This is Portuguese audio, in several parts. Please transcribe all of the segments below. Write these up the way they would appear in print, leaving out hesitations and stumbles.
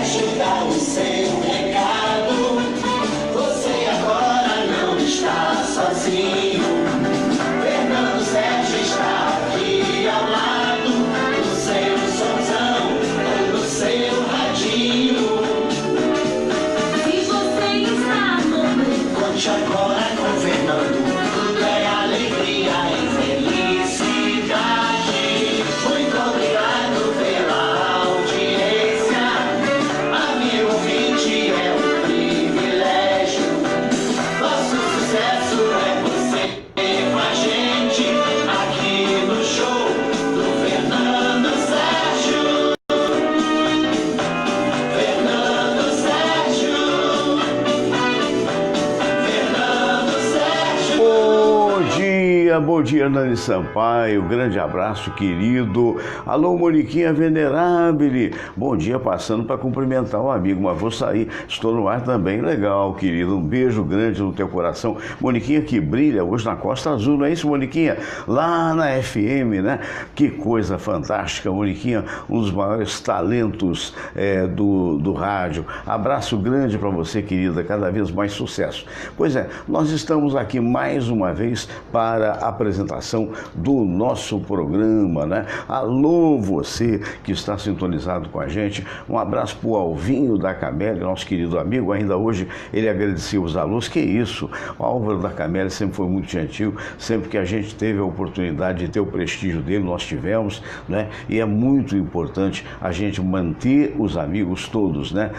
privilégio dar o seu recado. Você agora não está sozinho. Fernando Sérgio está aqui ao lado, no seu somzão ou no seu radinho. Se você está no Conte agora com Fernando. Tudo é alegria e felicidade. Muito obrigado pela audiência. Amigo ouvinte, é um privilégio. Nosso sucesso é você com a gente aqui no show do Fernando Sérgio. Fernando Sérgio. Fernando Sérgio. Bom dia, Nani Sampaio, grande abraço, querido. Alô, Moniquinha Venerável, bom dia, passando para cumprimentar um amigo, mas vou sair, estou no ar também, legal, querido, um beijo grande no teu coração. Moniquinha que brilha hoje na Costa Azul, não é isso, Moniquinha? Lá na FM, né? Que coisa fantástica, Moniquinha, um dos maiores talentos do rádio. Abraço grande para você, querida, cada vez mais sucesso. Pois é, nós estamos aqui mais uma vez para a apresentação do nosso programa, né? Alô, você que está sintonizado com a gente, um abraço para o Alvinho da Camélia, nosso querido amigo, ainda hoje ele agradeceu os alôs, que isso, o Álvaro da Camélia sempre foi muito gentil, sempre que a gente teve a oportunidade de ter o prestígio dele, nós tivemos, né? E é muito importante a gente manter os amigos todos, né?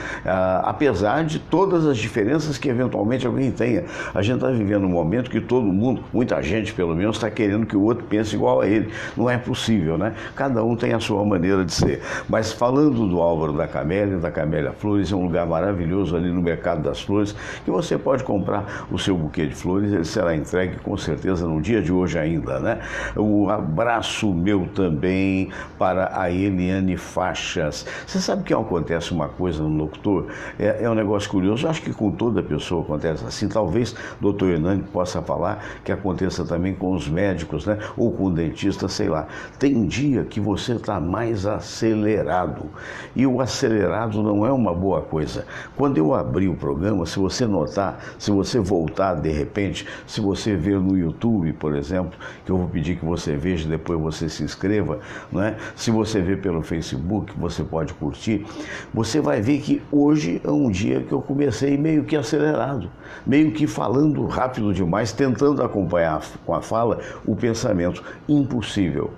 Apesar de todas as diferenças que eventualmente alguém tenha, a gente está vivendo um momento que todo mundo, muita gente pelo menos, está querendo que o outro pense igual a ele. Não é possível, né? Cada um tem a sua maneira de ser. Mas falando do Álvaro da Camélia Flores, é um lugar maravilhoso ali no Mercado das Flores, que você pode comprar o seu buquê de flores, ele será entregue com certeza no dia de hoje ainda, né? Um abraço meu também para a Eliane Faixas. Você sabe que acontece uma coisa no locutor? É um negócio curioso, eu acho que com toda pessoa acontece assim, talvez o doutor Hernani possa falar que aconteça também com os médicos, né? Ou com o dentista, sei lá. Tem dia que você está mais acelerado. E o acelerado não é uma boa coisa. Quando eu abri o programa, se você notar, se você voltar de repente, se você ver no YouTube, por exemplo, que eu vou pedir que você veja, depois você se inscreva, não é? Se você ver pelo Facebook, você pode curtir, você vai ver que hoje é um dia que eu comecei meio que acelerado, meio que falando rápido demais, tentando acompanhar com a fala o pensamento. Impossível.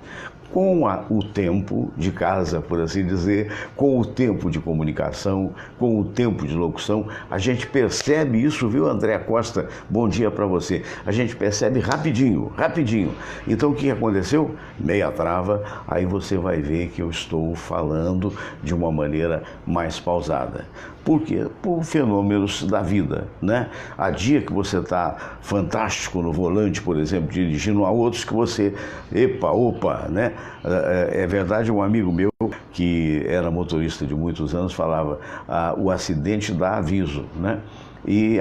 Com o tempo de casa, por assim dizer, com o tempo de comunicação, com o tempo de locução, a gente percebe isso, viu, André Costa? Bom dia para você. A gente percebe rapidinho, rapidinho. Então o que aconteceu? Meia trava, aí você vai ver que eu estou falando de uma maneira mais pausada. Por quê? Por fenômenos da vida, né? Há dia que você está fantástico no volante, por exemplo, dirigindo, há outros que você, opa, né? É verdade, um amigo meu que era motorista de muitos anos falava, o acidente dá aviso, né? E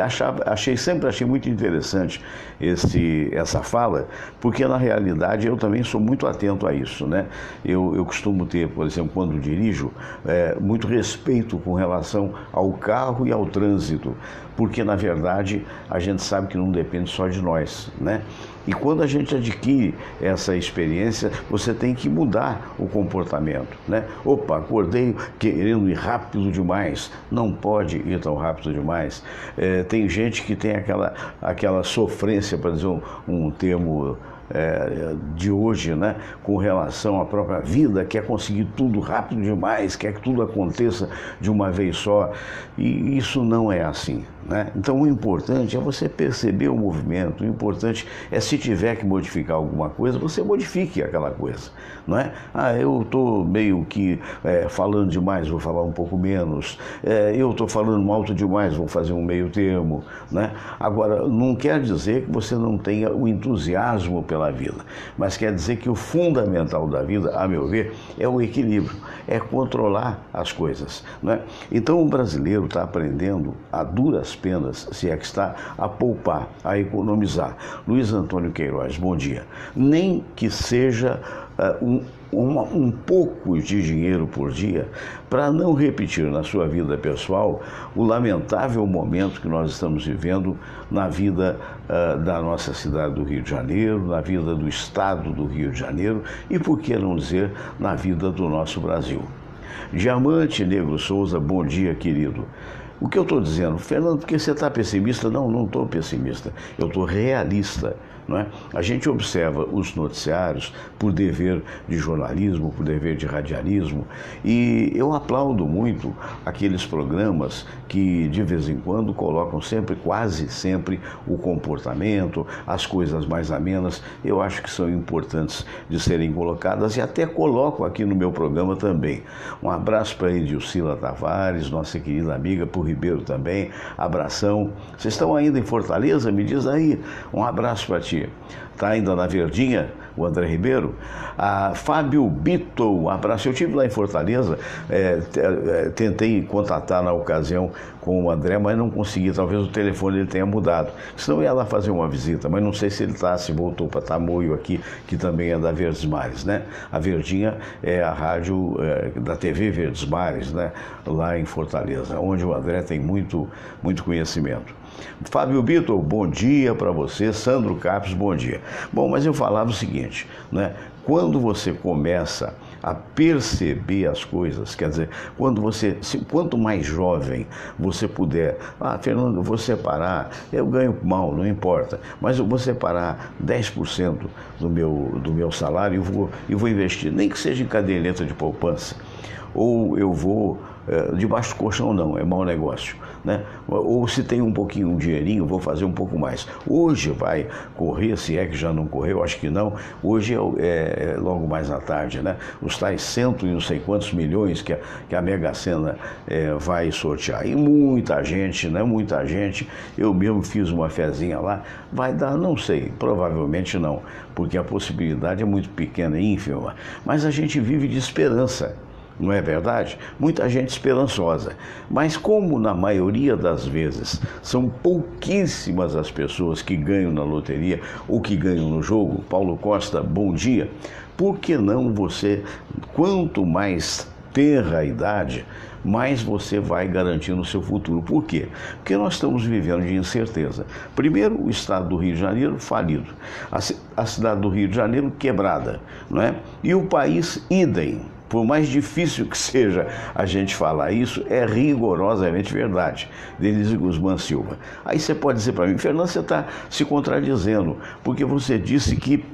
sempre achei muito interessante essa fala, porque na realidade eu também sou muito atento a isso, né? Eu costumo ter, por exemplo, quando dirijo, muito respeito com relação ao carro e ao trânsito, porque na verdade a gente sabe que não depende só de nós, né? E quando a gente adquire essa experiência, você tem que mudar o comportamento, né? Opa, acordei querendo ir rápido demais. Não pode ir tão rápido demais. Tem gente que tem aquela sofrência, para dizer um termo de hoje, né, com relação à própria vida, quer conseguir tudo rápido demais, quer que tudo aconteça de uma vez só, e isso não é assim, né? Então o importante é você perceber o movimento, o importante é, se tiver que modificar alguma coisa, você modifique aquela coisa, não é? Eu estou meio que falando demais, vou falar um pouco menos, eu estou falando alto demais, vou fazer um meio termo, né? Agora, não quer dizer que você não tenha o entusiasmo pela vida, mas quer dizer que o fundamental da vida, a meu ver, é o equilíbrio, é controlar as coisas, né? Então o brasileiro está aprendendo a duras penas, se é que está, a poupar, a economizar. Luiz Antônio Queiroz, bom dia. Nem que seja um pouco de dinheiro por dia para não repetir na sua vida pessoal o lamentável momento que nós estamos vivendo na vida da nossa cidade do Rio de Janeiro, na vida do estado do Rio de Janeiro e, por que não dizer, na vida do nosso Brasil. Diamante Negro Souza, bom dia, querido. O que eu estou dizendo, Fernando, porque você está pessimista? Não, não estou pessimista, eu estou realista. Não é? A gente observa os noticiários por dever de jornalismo, por dever de radialismo, e eu aplaudo muito aqueles programas que de vez em quando colocam sempre, quase sempre, o comportamento, as coisas mais amenas. Eu acho que são importantes de serem colocadas e até coloco aqui no meu programa também. Um abraço para Edilcila Tavares, nossa querida amiga, para o Ribeiro também, abração. Vocês estão ainda em Fortaleza? Me diz aí, um abraço para ti. Está ainda na Verdinha, o André Ribeiro. A Fábio Bito, um abraço. Eu estive lá em Fortaleza, tentei contatar na ocasião com o André, mas não consegui. Talvez o telefone ele tenha mudado. Senão eu ia lá fazer uma visita, mas não sei se ele está, se voltou para Tamoio aqui, que também é da Verdes Mares, né? A Verdinha é a rádio da TV Verdes Mares, né? Lá em Fortaleza, onde o André tem muito conhecimento. Fábio Bito, bom dia para você. Sandro Capes, bom dia. Bom, mas eu falava o seguinte, né? Quando você começa a perceber as coisas, quer dizer, quanto mais jovem você puder, Fernando, eu vou separar, eu ganho mal, não importa, mas eu vou separar 10% do meu salário e vou investir, nem que seja em caderneta de poupança, ou eu vou debaixo do colchão, não, é mau negócio, né? Ou se tem um pouquinho, um dinheirinho, vou fazer um pouco mais. Hoje vai correr, se é que já não correu, acho que não. Hoje é logo mais à tarde, né? Os tais 100 e não sei quantos milhões que a Mega Sena vai sortear. E muita gente, né? Muita gente, eu mesmo fiz uma fezinha lá, vai dar, não sei, provavelmente não, porque a possibilidade é muito pequena e ínfima, mas a gente vive de esperança. Não é verdade? Muita gente esperançosa. Mas como na maioria das vezes são pouquíssimas as pessoas que ganham na loteria ou que ganham no jogo, Paulo Costa, bom dia. Por que não você, quanto mais tenra a idade, mais você vai garantindo o seu futuro. Por quê? Porque nós estamos vivendo de incerteza. Primeiro, o estado do Rio de Janeiro falido. A cidade do Rio de Janeiro quebrada, não é? E o país idem. Por mais difícil que seja a gente falar isso, é rigorosamente verdade. Denise Guzmán Silva. Aí você pode dizer para mim, Fernando, você está se contradizendo, porque você disse que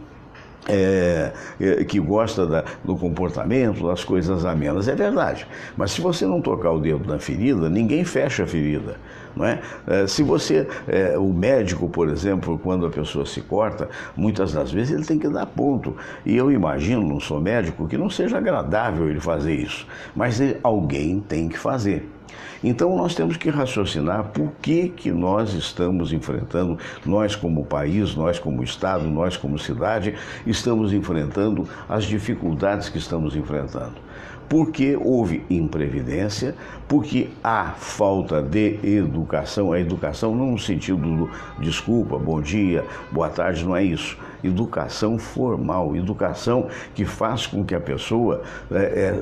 gosta do comportamento, das coisas amenas. É verdade, mas se você não tocar o dedo na ferida, ninguém fecha a ferida, não é? Se você, o médico, por exemplo, quando a pessoa se corta, muitas das vezes ele tem que dar ponto, e eu imagino, não sou médico, que não seja agradável ele fazer isso, mas alguém tem que fazer. Então nós temos que raciocinar por que nós estamos enfrentando, nós como país, nós como estado, nós como cidade, estamos enfrentando as dificuldades que estamos enfrentando. Porque houve imprevidência, porque há falta de educação, a educação não no sentido do desculpa, bom dia, boa tarde, não é isso. Educação formal, educação que faz com que a pessoa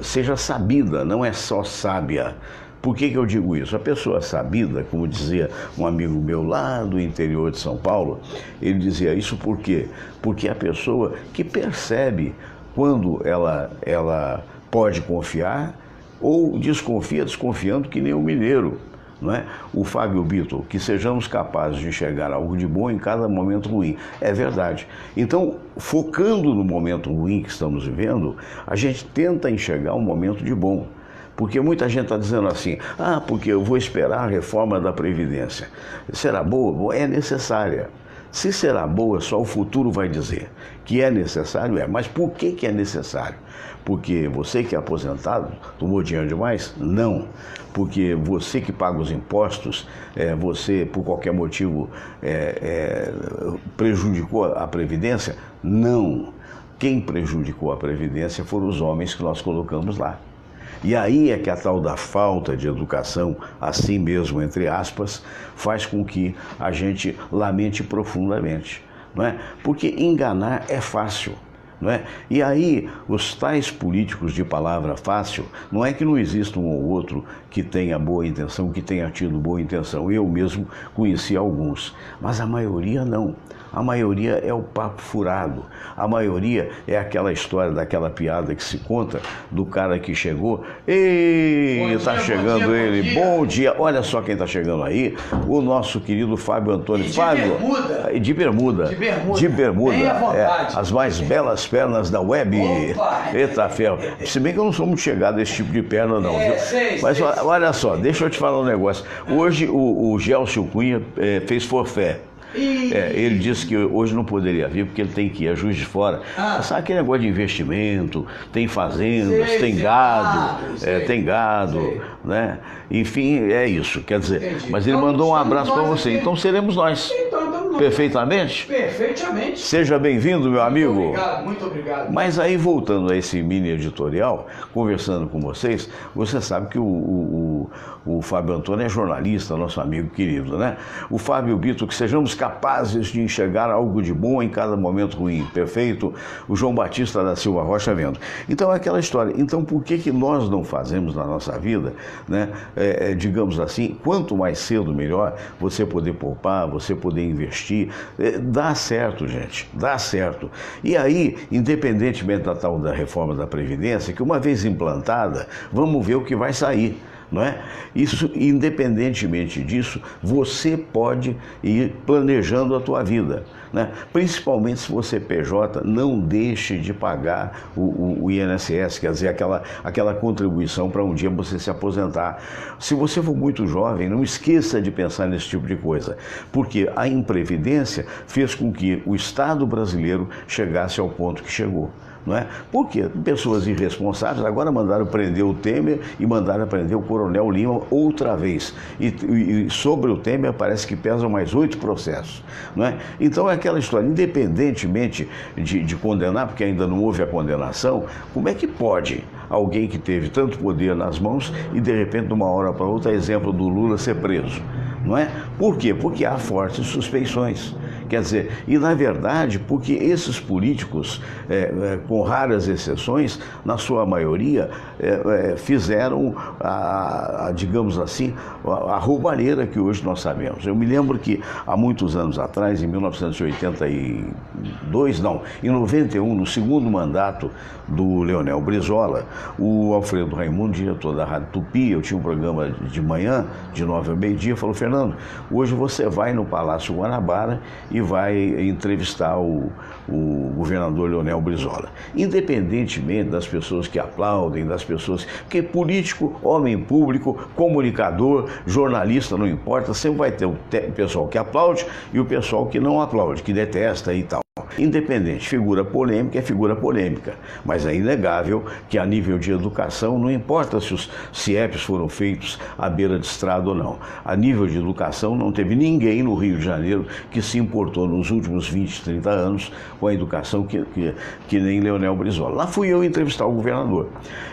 seja sabida, não é só sábia. Por que eu digo isso? A pessoa sabida, como dizia um amigo meu lá do interior de São Paulo, ele dizia isso por quê? Porque a pessoa que percebe quando ela pode confiar ou desconfia, desconfiando que nem o mineiro. Não é? O Fábio Bito, que sejamos capazes de enxergar algo de bom em cada momento ruim. É verdade. Então, focando no momento ruim que estamos vivendo, a gente tenta enxergar um momento de bom. Porque muita gente está dizendo assim, porque eu vou esperar a reforma da Previdência. Será boa? É necessária. Se será boa, só o futuro vai dizer. Que é necessário, mas por que é necessário? Porque você que é aposentado, tomou dinheiro demais? Não. Porque você que paga os impostos, você por qualquer motivo prejudicou a Previdência? Não. Quem prejudicou a Previdência foram os homens que nós colocamos lá. E aí é que a tal da falta de educação, assim mesmo, entre aspas, faz com que a gente lamente profundamente, não é? Porque enganar é fácil. Não é? E aí, os tais políticos de palavra fácil, não é que não exista um ou outro que tenha boa intenção, que tenha tido boa intenção. Eu mesmo conheci alguns, mas a maioria não. A maioria é o papo furado. A maioria é aquela história daquela piada que se conta do cara que chegou. Ei, está chegando ele. Bom dia. Olha só quem está chegando aí. O nosso querido Fábio Antônio. Fábio. De bermuda. De bermuda. Bem à vontade. As mais belas pernas da web. Opa. Eita ferro. Se bem que eu não sou muito chegado a esse tipo de perna, não. Viu? Mas sei. olha só, deixa eu te falar um negócio. Hoje o Gelson Cunha fez forfé. Ele disse que hoje não poderia vir porque ele tem que ir a Juiz de Fora. Sabe aquele negócio de investimento, tem fazendas, tem gado, tem gado, né? Enfim, é isso, quer dizer, Entendi. mas ele mandou um abraço para você, então seremos nós. Perfeitamente? Perfeitamente. Seja bem-vindo, meu amigo. Muito obrigado. Mas aí, voltando a esse mini editorial, conversando com vocês, você sabe que o Fábio Antônio é jornalista, nosso amigo querido, né? O Fábio Bito, que sejamos capazes de enxergar algo de bom em cada momento ruim, perfeito? O João Batista da Silva Rocha vendo. Então, é aquela história. Então, por que nós não fazemos na nossa vida, né? Digamos assim, quanto mais cedo, melhor, você poder poupar, você poder investir. Dá certo, gente, dá certo. E aí, independentemente da tal da reforma da Previdência, que uma vez implantada, vamos ver o que vai sair. Não é? Isso, independentemente disso, você pode ir planejando a tua vida, né? Principalmente se você é PJ, não deixe de pagar o INSS, quer dizer, aquela contribuição para um dia você se aposentar. Se você for muito jovem, não esqueça de pensar nesse tipo de coisa, porque a imprevidência fez com que o Estado brasileiro chegasse ao ponto que chegou. Não é? Porque pessoas irresponsáveis agora mandaram prender o Temer e mandaram prender o Coronel Lima outra vez. E sobre o Temer parece que pesam mais 8 processos. Não é? Então é aquela história, independentemente de condenar, porque ainda não houve a condenação, como é que pode alguém que teve tanto poder nas mãos e de repente de uma hora para outra, exemplo do Lula, ser preso? Não é? Por quê? Porque há fortes suspeições. Quer dizer, e na verdade, porque esses políticos, com raras exceções, na sua maioria, fizeram, digamos assim, a roubalheira que hoje nós sabemos. Eu me lembro que há muitos anos atrás, em 1982, não, em 91, no segundo mandato do Leonel Brizola, o Alfredo Raimundo, diretor da Rádio Tupi, eu tinha um programa de manhã, de 9 ao meio-dia, falou: Fernando, hoje você vai no Palácio Guanabara e vai entrevistar o governador Leonel Brizola. Independentemente das pessoas que aplaudem, das pessoas... Porque político, homem público, comunicador, jornalista, não importa, sempre vai ter o pessoal que aplaude e o pessoal que não aplaude, que detesta e tal. Independente, figura polêmica é figura polêmica, mas é inegável que a nível de educação, não importa se os CIEPs foram feitos à beira de estrada ou não, a nível de educação não teve ninguém no Rio de Janeiro que se importou nos últimos 20, 30 anos com a educação que nem Leonel Brizola. Lá fui eu entrevistar o governador.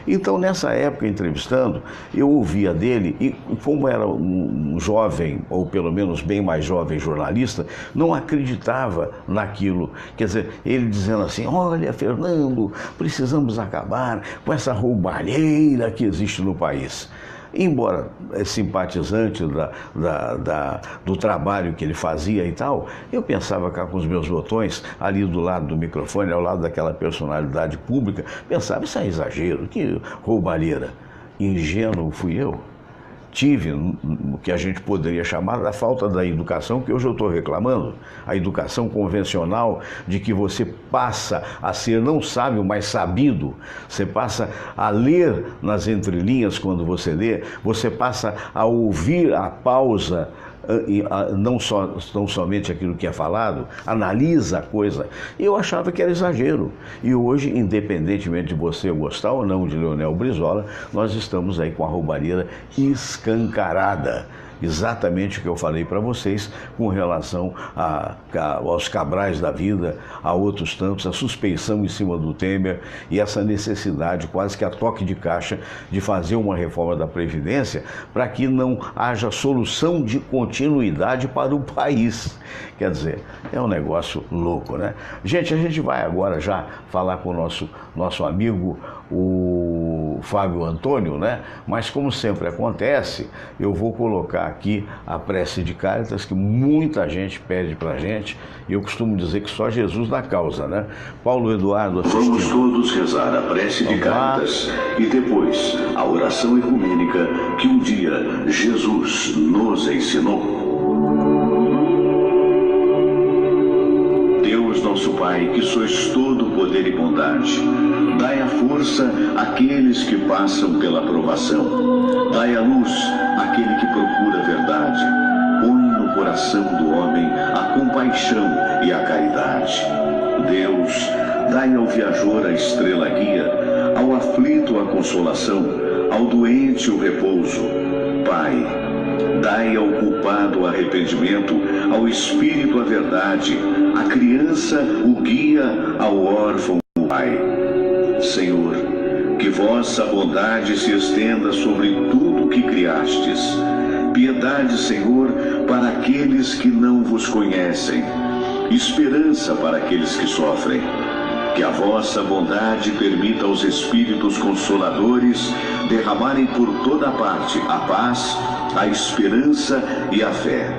Então, nessa época, entrevistando, eu ouvia dele, e como era um jovem, ou pelo menos bem mais jovem jornalista, não acreditava naquilo. Quer dizer, ele dizendo assim: olha, Fernando, precisamos acabar com essa roubalheira que existe no país. Embora simpatizante do trabalho que ele fazia e tal, eu pensava cá com os meus botões, ali do lado do microfone, ao lado daquela personalidade pública, pensava: isso é exagero, que roubalheira. Ingênuo fui eu. Tive o que a gente poderia chamar da falta da educação, que hoje eu estou reclamando, a educação convencional de que você passa a ser não sábio, mas sabido, você passa a ler nas entrelinhas quando você lê, você passa a ouvir a pausa, não somente aquilo que é falado, analisa a coisa. Eu achava que era exagero. E hoje, independentemente de você gostar ou não de Leonel Brizola, nós estamos aí com a roubalheira escancarada. exatamente o que eu falei para vocês com relação aos Cabrais da vida, a outros tantos, a suspeição em cima do Temer e essa necessidade quase que a toque de caixa de fazer uma reforma da Previdência para que não haja solução de continuidade para o país. Quer dizer, é um negócio louco, né? Gente, a gente vai agora já falar com o nosso amigo, o Fábio Antônio, né? Mas como sempre acontece, eu vou colocar aqui a prece de Cáritas, que muita gente pede pra gente, e eu costumo dizer que só Jesus dá causa, né? Paulo Eduardo assistindo. Vamos todos rezar a prece de Cáritas e depois a oração ecumênica que um dia Jesus nos ensinou. Deus nosso Pai, que sois todo poder e bondade, dai a força àqueles que passam pela provação, dai a luz àquele que procura a verdade, põe no coração do homem a compaixão e a caridade. Deus, dai ao viajor a estrela guia, ao aflito a consolação, ao doente o repouso. Pai, dai ao culpado o arrependimento, ao espírito a verdade, à criança o guia, ao órfão o pai. Senhor, que vossa bondade se estenda sobre tudo que criastes. Piedade, Senhor, para aqueles que não vos conhecem. Esperança para aqueles que sofrem. Que a vossa bondade permita aos Espíritos Consoladores derramarem por toda parte a paz, a esperança e a fé.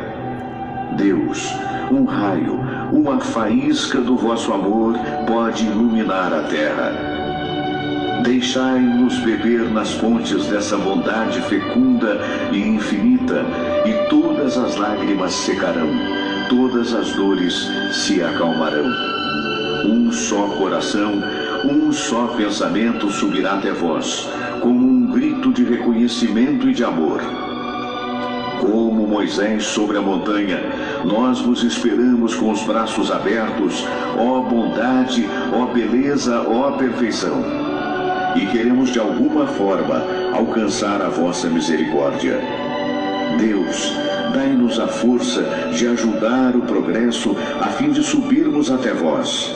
Deus, um raio, uma faísca do vosso amor pode iluminar a terra. Deixai-nos beber nas fontes dessa bondade fecunda e infinita, e todas as lágrimas secarão, todas as dores se acalmarão. Um só coração, um só pensamento subirá até vós, como um grito de reconhecimento e de amor. Como Moisés sobre a montanha, nós vos esperamos com os braços abertos, ó bondade, ó beleza, ó perfeição. E queremos de alguma forma alcançar a vossa misericórdia. Deus, dai-nos a força de ajudar o progresso a fim de subirmos até vós.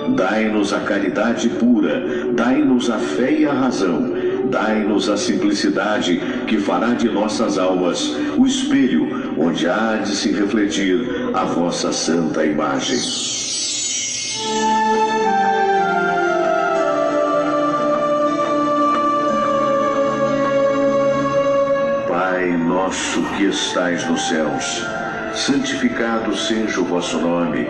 Dai-nos a caridade pura, dai-nos a fé e a razão, dai-nos a simplicidade que fará de nossas almas o espelho onde há de se refletir a vossa santa imagem. Pai nosso que estais nos céus, santificado seja o vosso nome.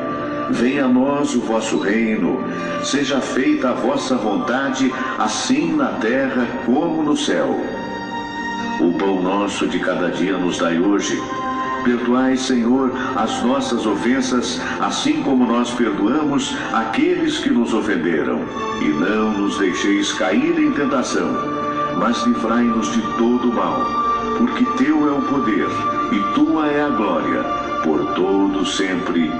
Venha a nós o vosso reino, seja feita a vossa vontade, assim na terra como no céu. O pão nosso de cada dia nos dai hoje. Perdoai, Senhor, as nossas ofensas, assim como nós perdoamos aqueles que nos ofenderam. E não nos deixeis cair em tentação, mas livrai-nos de todo o mal, porque teu é o poder e tua é a glória, por todo sempre.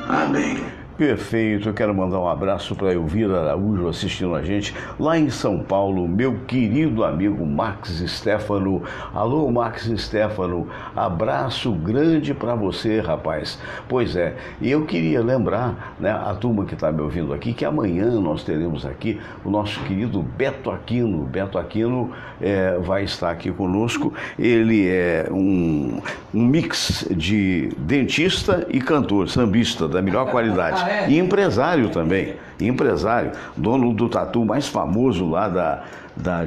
Amém. Perfeito, eu quero mandar um abraço para Elvira Araújo assistindo a gente lá em São Paulo, meu querido amigo Max Stefano. Alô, Max Stefano, abraço grande para você, rapaz. Pois é, e eu queria lembrar, né, a turma que está me ouvindo aqui, que amanhã nós teremos aqui o nosso querido Beto Aquino. Beto Aquino vai estar aqui conosco. Ele é um mix de dentista e cantor, sambista da melhor qualidade. E empresário também, empresário, dono do tatu mais famoso lá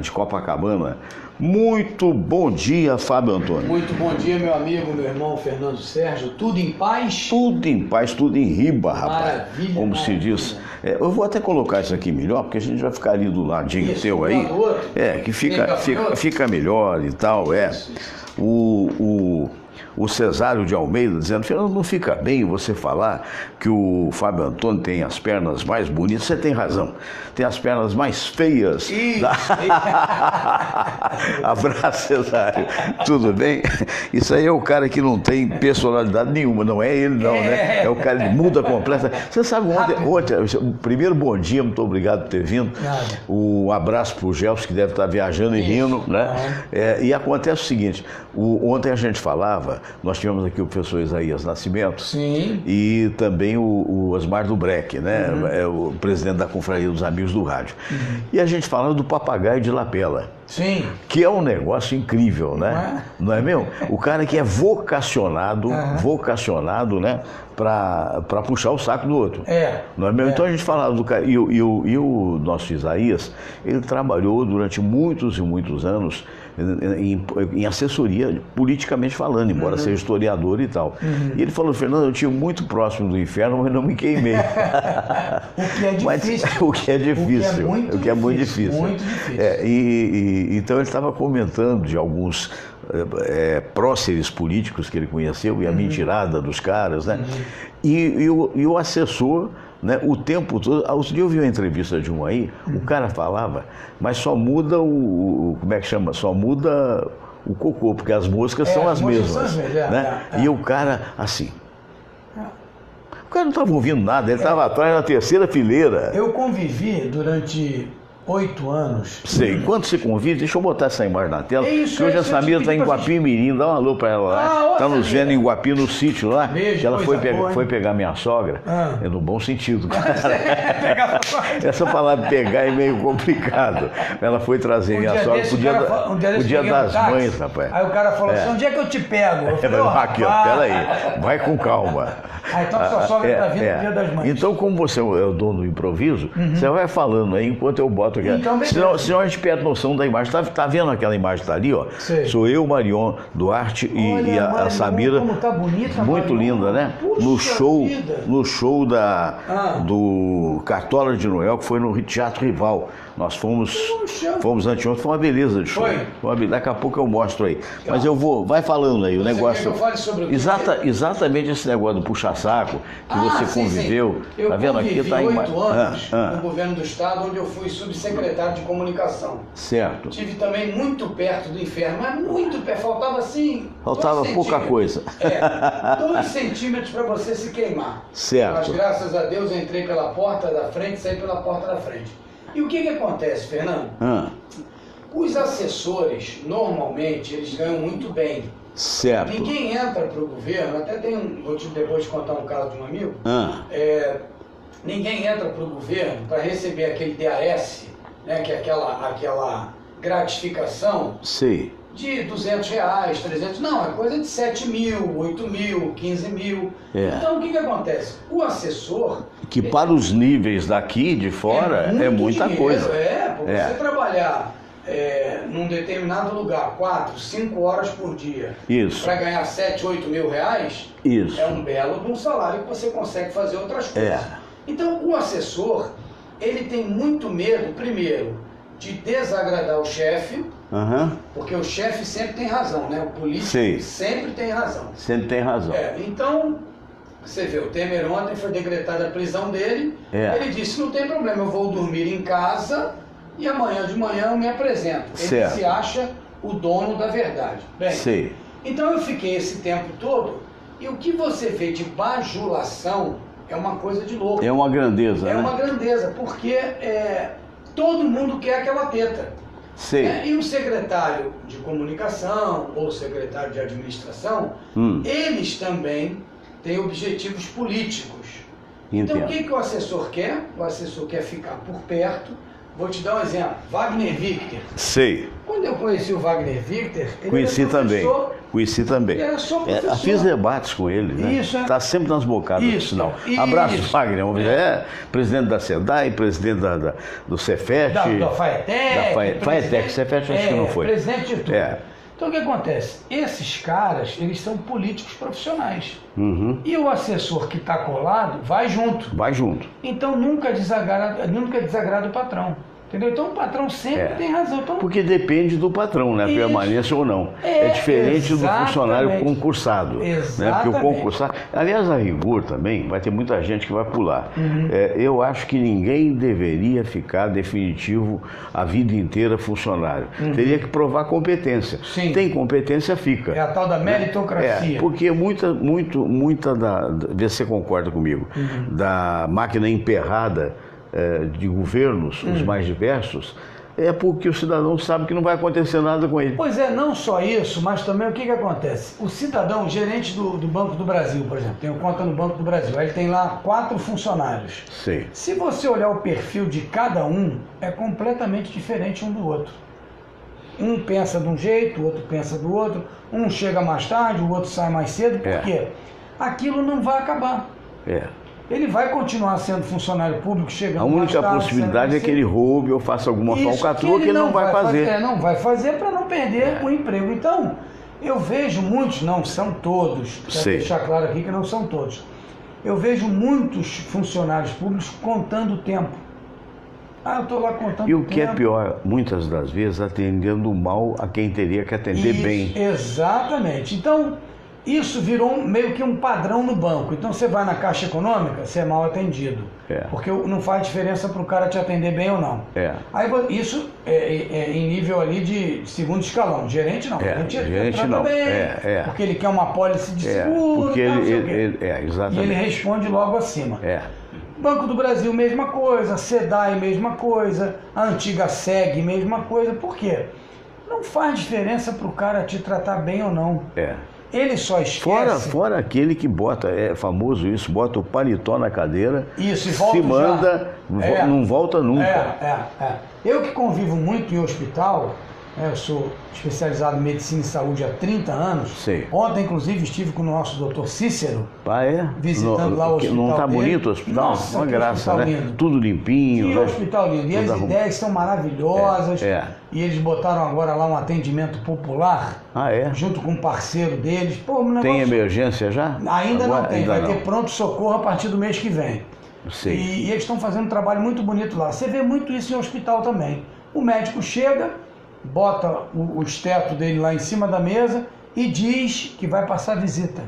de Copacabana. Muito bom dia, Fábio Antônio. Muito bom dia, meu amigo, meu irmão Fernando Sérgio. Tudo em paz? Tudo em paz, tudo em riba, rapaz. Maravilha, como maravilha. se diz. Eu vou até colocar isso aqui melhor, porque a gente vai ficar ali do ladinho Isso, teu aí. Que fica melhor e tal, Isso. O Cesário de Almeida dizendo: Fernando, não fica bem você falar que o Fábio Antônio tem as pernas mais bonitas. Você tem razão, tem as pernas mais feias. Abraço, Cesário. Tudo bem? Isso aí é o cara que não tem personalidade nenhuma, não é ele não, né? É o cara que muda completa. Você sabe, ontem, o primeiro bom dia, muito obrigado por ter vindo. Um abraço pro Gelson, que deve estar viajando e rindo, né? E acontece o seguinte, ontem a gente falava nós tivemos aqui o professor Isaías Nascimento. Sim. E também o Osmar Dubreck, né? É o presidente da Confraria dos Amigos do Rádio. E a gente falava do papagaio de lapela. Sim. Que é um negócio incrível, né? Não é mesmo? O cara que é vocacionado, né? Para puxar o saco do outro. Não é mesmo? Então a gente falava do cara. E o nosso Isaías, ele trabalhou durante muitos e muitos anos em assessoria, politicamente falando, embora seja historiador e tal. E ele falou: Fernando, eu estive muito próximo do inferno, mas não me queimei. O que é difícil. O que é muito difícil. Muito difícil. Então ele estava comentando de alguns próceres políticos que ele conheceu e a mentirada dos caras, né? E o assessor, né, o tempo todo. Outro dia eu vi uma entrevista de um aí, o cara falava, mas só muda como é que chama? Só muda o cocô, porque as moscas são as mesmas. Né? E o cara, assim. O cara não estava ouvindo nada, ele estava atrás na terceira fileira. Eu convivi durante 8 anos. Sei. Enquanto você convive, deixa eu botar essa imagem na tela. Que hoje a Samira está em Guapimirim, dá um alô para ela lá. Está nos vendo em Guapi, no sítio lá. Beijo, que ela foi pegar minha sogra. É no bom sentido. Essa palavra pegar é meio complicado. Ela foi trazer minha sogra pro dia das mães, rapaz. Aí o cara falou assim: onde é que eu te pego? Eu falei: aqui, ó, peraí, vai com calma. Então sua sogra está vindo no dia das mães. Então, como você é o dono do improviso, você vai falando aí enquanto eu boto aqui. Então, senão a gente perde noção da imagem. Tá vendo aquela imagem que está ali, ó? Sei. Sou eu, Marion Duarte e a Samira. Como tá bonita, muito Marion. Linda, né? Puxa no show do Cartola de Noel, que foi no Teatro Rival. Nós fomos anteontem, foi uma beleza de show. Daqui a pouco eu mostro aí. Mas eu vou, vai falando aí, o negócio. Eu fale sobre o que exatamente esse negócio do puxa-saco que você conviveu. Sim. Tá vendo aqui? Tá 8 anos no governo do estado, onde eu fui subsecretário de comunicação. Certo. Tive também muito perto do inferno, mas muito perto, faltava assim. Faltava pouca coisa. 2 centímetros para você se queimar. Certo. Mas graças a Deus eu entrei pela porta da frente, saí pela porta da frente. E o que acontece, Fernando? Os assessores, normalmente, eles ganham muito bem. Certo. Ninguém entra para o governo, até vou depois contar um caso de um amigo, ninguém entra para o governo para receber aquele DAS, né, que é aquela gratificação de R$200, 300, não, é coisa de 7 mil, 8 mil, 15 mil. Então o que acontece? O assessor... Que para os níveis daqui de fora é muita coisa. Porque você trabalhar num determinado lugar 4, 5 horas por dia para ganhar 7, 8 mil reais, é um belo salário que você consegue fazer outras coisas. Então o assessor, ele tem muito medo, primeiro, de desagradar o chefe, porque o chefe sempre tem razão, né? O político sempre tem razão. Sempre tem razão. Então, você vê, o Temer ontem foi decretada a prisão dele, ele disse: não tem problema, eu vou dormir em casa e amanhã de manhã eu me apresento. Ele se acha o dono da verdade. Bem, então eu fiquei esse tempo todo, e o que você vê de bajulação é uma coisa de louco. É uma grandeza, É uma grandeza, porque todo mundo quer aquela teta. E o secretário de comunicação ou o secretário de administração, eles também têm objetivos políticos. Então o que o assessor quer? O assessor quer ficar por perto. Vou te dar um exemplo. Wagner Victor. Quando eu conheci o Wagner Victor, ele Conheci também. Ele era só professor. Fiz debates com ele, né? Está sempre nas bocadas do sinal. Abraço, Wagner. Presidente da SEDAI, presidente do Cefet. Da FAETEC. Cefet acho que não foi. Presidente de tudo. Então o que acontece? Esses caras, eles são políticos profissionais. E o assessor que está colado vai junto. Então nunca desagrada o patrão. Entendeu? Então o patrão sempre tem razão. Então, porque depende do patrão, né? Permanência ou não. É diferente do funcionário concursado. Né? Porque o concursado... Aliás, a rigor também, vai ter muita gente que vai pular. Eu acho que ninguém deveria ficar definitivo a vida inteira funcionário. Teria que provar competência. Tem competência, fica. É a tal da meritocracia. Porque muita vê se você concorda comigo, da máquina emperrada de governos, os mais diversos, É porque o cidadão sabe que não vai acontecer nada com ele. Pois é, não só isso, mas também o que acontece? O cidadão, o gerente do Banco do Brasil, por exemplo, tem conta no Banco do Brasil, aí ele tem lá 4 funcionários. Sim. Se você olhar o perfil de cada um, é completamente diferente um do outro. Um pensa de um jeito, o outro pensa do outro, um chega mais tarde, o outro sai mais cedo, por quê? Aquilo não vai acabar. Ele vai continuar sendo funcionário público, chegando mais tarde. A única possibilidade é que ele roube ou faça alguma falcatrua que ele não vai fazer. Não vai fazer para não perder o emprego. Então, eu vejo muitos, não são todos, quero deixar claro aqui que não são todos, eu vejo muitos funcionários públicos contando o tempo. Eu estou lá contando o tempo. E o que é pior, muitas das vezes, atendendo mal a quem teria que atender bem. Exatamente. Então, isso virou meio que um padrão no banco. Então, você vai na Caixa Econômica, você é mal atendido. Porque não faz diferença para o cara te atender bem ou não. Aí, isso é em nível ali de segundo escalão. Gerente não. Gerente não. Bem, porque ele quer uma pólice de seguro. Porque exatamente. E ele responde logo acima. Banco do Brasil, mesma coisa. SEDAI, mesma coisa. A antiga SEG, mesma coisa. Por quê? Não faz diferença para o cara te tratar bem ou não. Ele só esquece. Fora aquele que bota, é famoso isso, bota o paletó na cadeira, isso, e volta se manda, não volta nunca. Eu que convivo muito em hospital, eu sou especializado em medicina e saúde há 30 anos. Ontem, inclusive, estive com o nosso doutor Cícero, visitando lá o hospital. Não está bonito o hospital? Nossa, uma graça, né? Lindo. Tudo limpinho. Que hospital lindo. E as ideias são maravilhosas. E eles botaram agora lá um atendimento popular, junto com um parceiro deles. Tem emergência já? Ainda não tem, vai ter pronto-socorro a partir do mês que vem. E eles estão fazendo um trabalho muito bonito lá. Você vê muito isso em hospital também. O médico chega, bota o esteto dele lá em cima da mesa e diz que vai passar visita.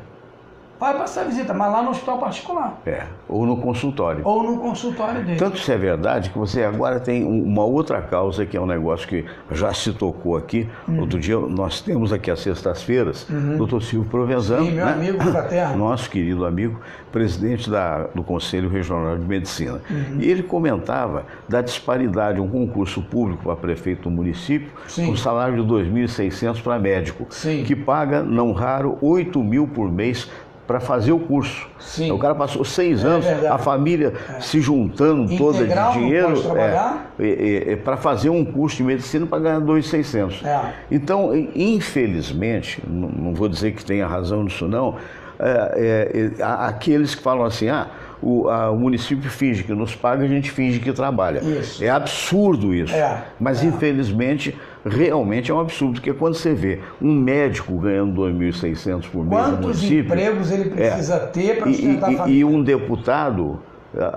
Vai passar visita, mas lá no hospital particular. Ou no consultório. Ou no consultório dele. Tanto isso é verdade que você agora tem uma outra causa, que é um negócio que já se tocou aqui. Outro dia nós temos aqui às sextas-feiras, doutor Silvio Provenzano. Sim, meu amigo fraterno. Nosso querido amigo, presidente do Conselho Regional de Medicina. E ele comentava da disparidade, um concurso público para prefeito do município, com salário de 2.600 para médico, que paga, não raro, 8 mil por mês para fazer o curso. O cara passou 6 anos, a família se juntando toda de dinheiro para fazer um curso de medicina para ganhar 2.600. Então, infelizmente, não vou dizer que tenha razão nisso não, aqueles que falam assim, o município finge que nos paga, a gente finge que trabalha. É absurdo isso. Mas, infelizmente, realmente é um absurdo, porque quando você vê um médico ganhando 2.600 por mês no município... Quantos empregos ele precisa ter para sustentar a família? E um deputado,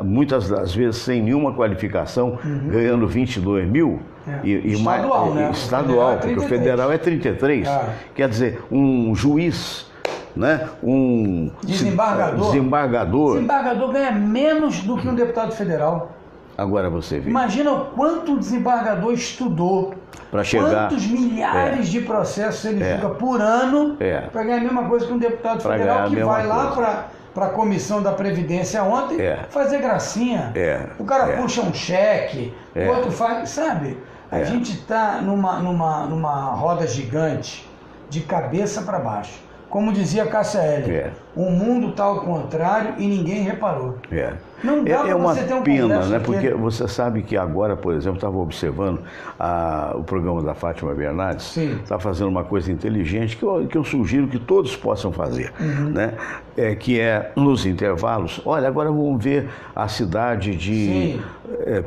muitas das vezes sem nenhuma qualificação, ganhando 22 mil... Estadual, né? Estadual, porque o federal é 33. Quer dizer, um juiz... um desembargador ganha menos do que um deputado federal. Agora você vê. Imagina o quanto o desembargador estudou, para chegar, quantos milhares de processos ele julga por ano para ganhar a mesma coisa que um deputado federal que vai lá para a comissão da Previdência ontem fazer gracinha. O cara puxa um cheque, o outro faz, sabe? A gente está numa roda gigante, de cabeça para baixo. Como dizia Cássia Eller, o mundo está ao contrário e ninguém reparou. Não dá para você ter um pena, né? Porque você sabe que agora, por exemplo, estava observando o programa da Fátima Bernardes, está fazendo uma coisa inteligente que eu sugiro que todos possam fazer, né? Que é nos intervalos. Olha, agora vamos ver a cidade de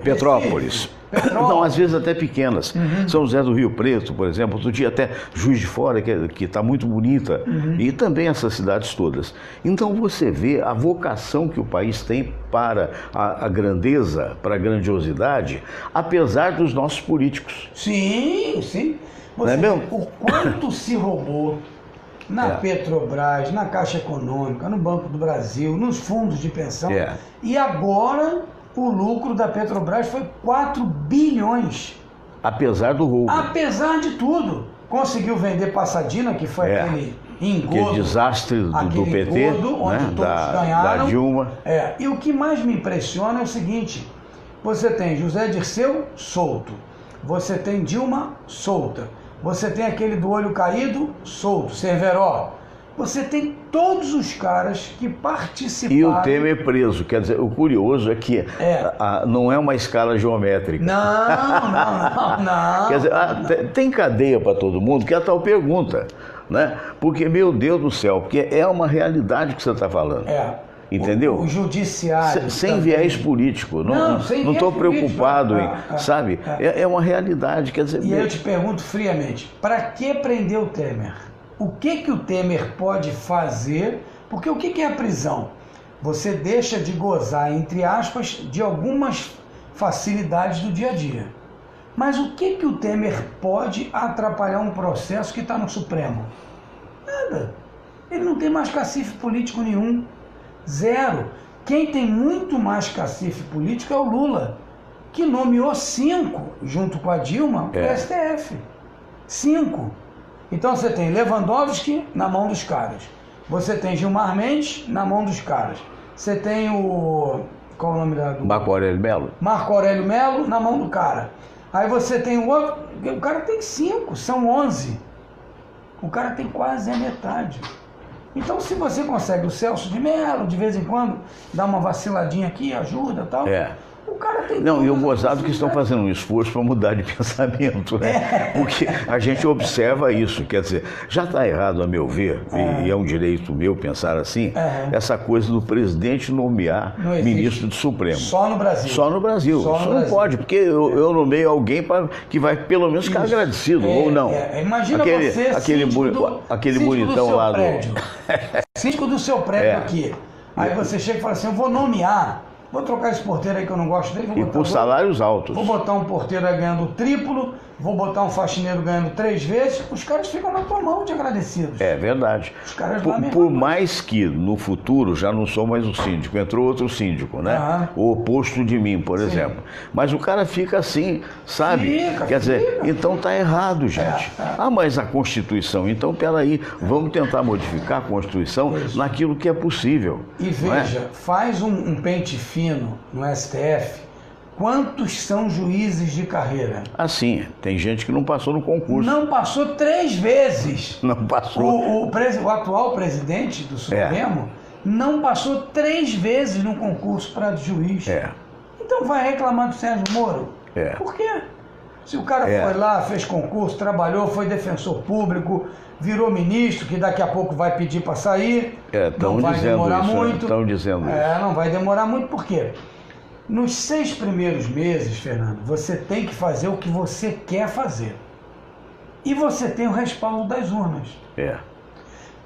Petrópolis. Não, às vezes até pequenas. São José do Rio Preto, por exemplo, outro dia até Juiz de Fora, que está muito bonita, e também essas cidades todas. Então você vê a vocação que o país tem para a grandeza, para a grandiosidade, apesar dos nossos políticos. Sim. Não é mesmo? O quanto se roubou na Petrobras, na Caixa Econômica, no Banco do Brasil, nos fundos de pensão, e agora... O lucro da Petrobras foi 4 bilhões. Apesar do roubo. Apesar de tudo. Conseguiu vender Passadina, que foi aquele engodo. Aquele desastre do PT, engodo, onde todos ganharam. Da Dilma. E o que mais me impressiona é o seguinte. Você tem José Dirceu solto. você tem Dilma solta, você tem aquele do olho caído solto, Cerveró. Você tem todos os caras que participaram... E o Temer preso. Quer dizer, o curioso é que não é uma escala geométrica. Não. Quer dizer, tem cadeia para todo mundo, que é a tal pergunta, né? Porque, meu Deus do céu, porque é uma realidade que você está falando. Entendeu? O judiciário... Sem viés político. Não estou preocupado em... Sabe? É uma realidade, quer dizer... E aí eu te pergunto friamente, para que prender o Temer? O que o Temer pode fazer? Porque o que é a prisão? Você deixa de gozar, entre aspas, de algumas facilidades do dia a dia. Mas o que o Temer pode atrapalhar um processo que está no Supremo? Nada. Ele não tem mais cacife político nenhum. Zero. Quem tem muito mais cacife político é o Lula, que nomeou 5, junto com a Dilma, para o STF. 5. Então você tem Lewandowski na mão dos caras. Você tem Gilmar Mendes na mão dos caras. Você tem o... Qual é o nome da... Marco Aurélio Melo. Marco Aurélio Melo na mão do cara. Aí você tem o outro... O cara tem 5, são 11. O cara tem quase a metade. Então se você consegue o Celso de Mello, de vez em quando, dá uma vaciladinha aqui, ajuda e tal... O cara tem... Não, e o gozado que estão fazendo um esforço para mudar de pensamento, né? Porque a gente observa isso, quer dizer, já está errado a meu ver, e é um direito meu pensar assim, essa coisa do presidente nomear ministro do Supremo. Só no Brasil. Só no Brasil. Isso não pode, porque eu nomeio alguém que vai pelo menos ficar agradecido, ou não. Imagina você, aquele bonitão lá do... Síndico do seu prédio aqui. Aí você chega e fala assim, eu vou nomear... Vou trocar esse porteiro aí que eu não gosto dele. E por salários altos. Vou botar um porteiro aí ganhando triplo, vou botar um faxineiro ganhando 3 vezes. Os caras ficam na tua mão de agradecidos. É verdade. Os caras por mais que no futuro já não sou mais o síndico, entrou outro síndico, né? O oposto de mim, por exemplo. Mas o cara fica assim, sabe? Quer dizer, então tá errado, gente. Mas a Constituição, então peraí, vamos tentar modificar a Constituição naquilo que é possível. E veja, faz um pente fino no STF, quantos são juízes de carreira? Assim, tem gente que não passou no concurso. Não passou 3 vezes. Não passou. O atual presidente do Supremo não passou 3 vezes no concurso para juiz. Então vai reclamar do Sérgio Moro? Por quê? Se o cara foi lá, fez concurso, trabalhou, foi defensor público, virou ministro, que daqui a pouco vai pedir para sair, não vai demorar muito. Estão dizendo isso. Não vai demorar muito, por quê? Nos 6 primeiros meses, Fernando, você tem que fazer o que você quer fazer. E você tem o respaldo das urnas.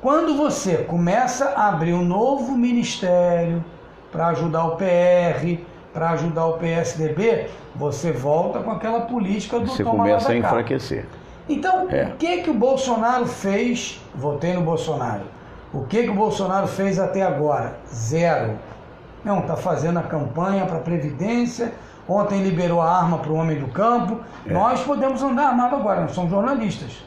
Quando você começa a abrir um novo ministério para ajudar o PR, para ajudar o PSDB, você volta com aquela política do você toma lá da cá. Você começa a enfraquecer. Então, o que o Bolsonaro fez? Votei no Bolsonaro. O que o Bolsonaro fez até agora? 0. Não, está fazendo a campanha para a Previdência. Ontem liberou a arma para o homem do campo. Nós podemos andar armados agora, nós somos jornalistas.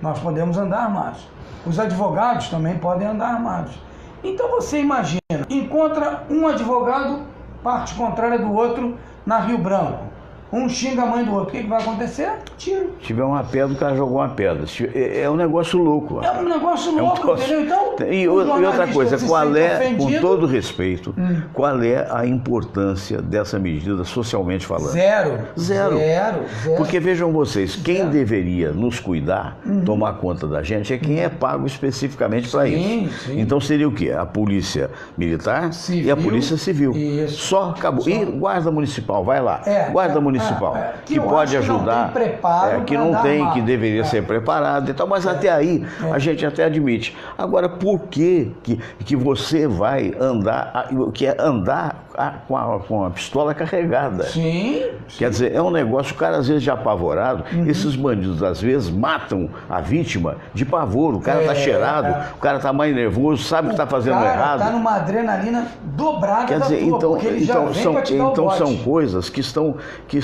Nós podemos andar armados. Os advogados também podem andar armados. Então você imagina, encontra um advogado, parte contrária do outro, na Rio Branco. Um xinga a mãe do outro. O que vai acontecer? Tiro. Se tiver uma pedra, o cara jogou uma pedra. É um negócio louco. É um negócio louco, entendeu? Então, e outra coisa, qual é, com todo respeito, qual é a importância dessa medida socialmente falando? Zero. Porque vejam vocês, quem deveria nos cuidar, tomar conta da gente, é quem é pago especificamente para isso. Então seria o quê? A polícia militar e a polícia civil. Só acabou. E guarda municipal, vai lá. Guarda municipal. Que pode ajudar, que não tem, que deveria ser preparado e tal, mas até aí a gente até admite. Agora, por que você vai andar, que é andar com a pistola carregada? Quer dizer, é um negócio, o cara às vezes já apavorado, esses bandidos às vezes matam a vítima de pavor, o cara tá cheirado, o cara tá mais nervoso, sabe que tá fazendo errado. Tá numa adrenalina dobrada. Quer dizer, então são coisas que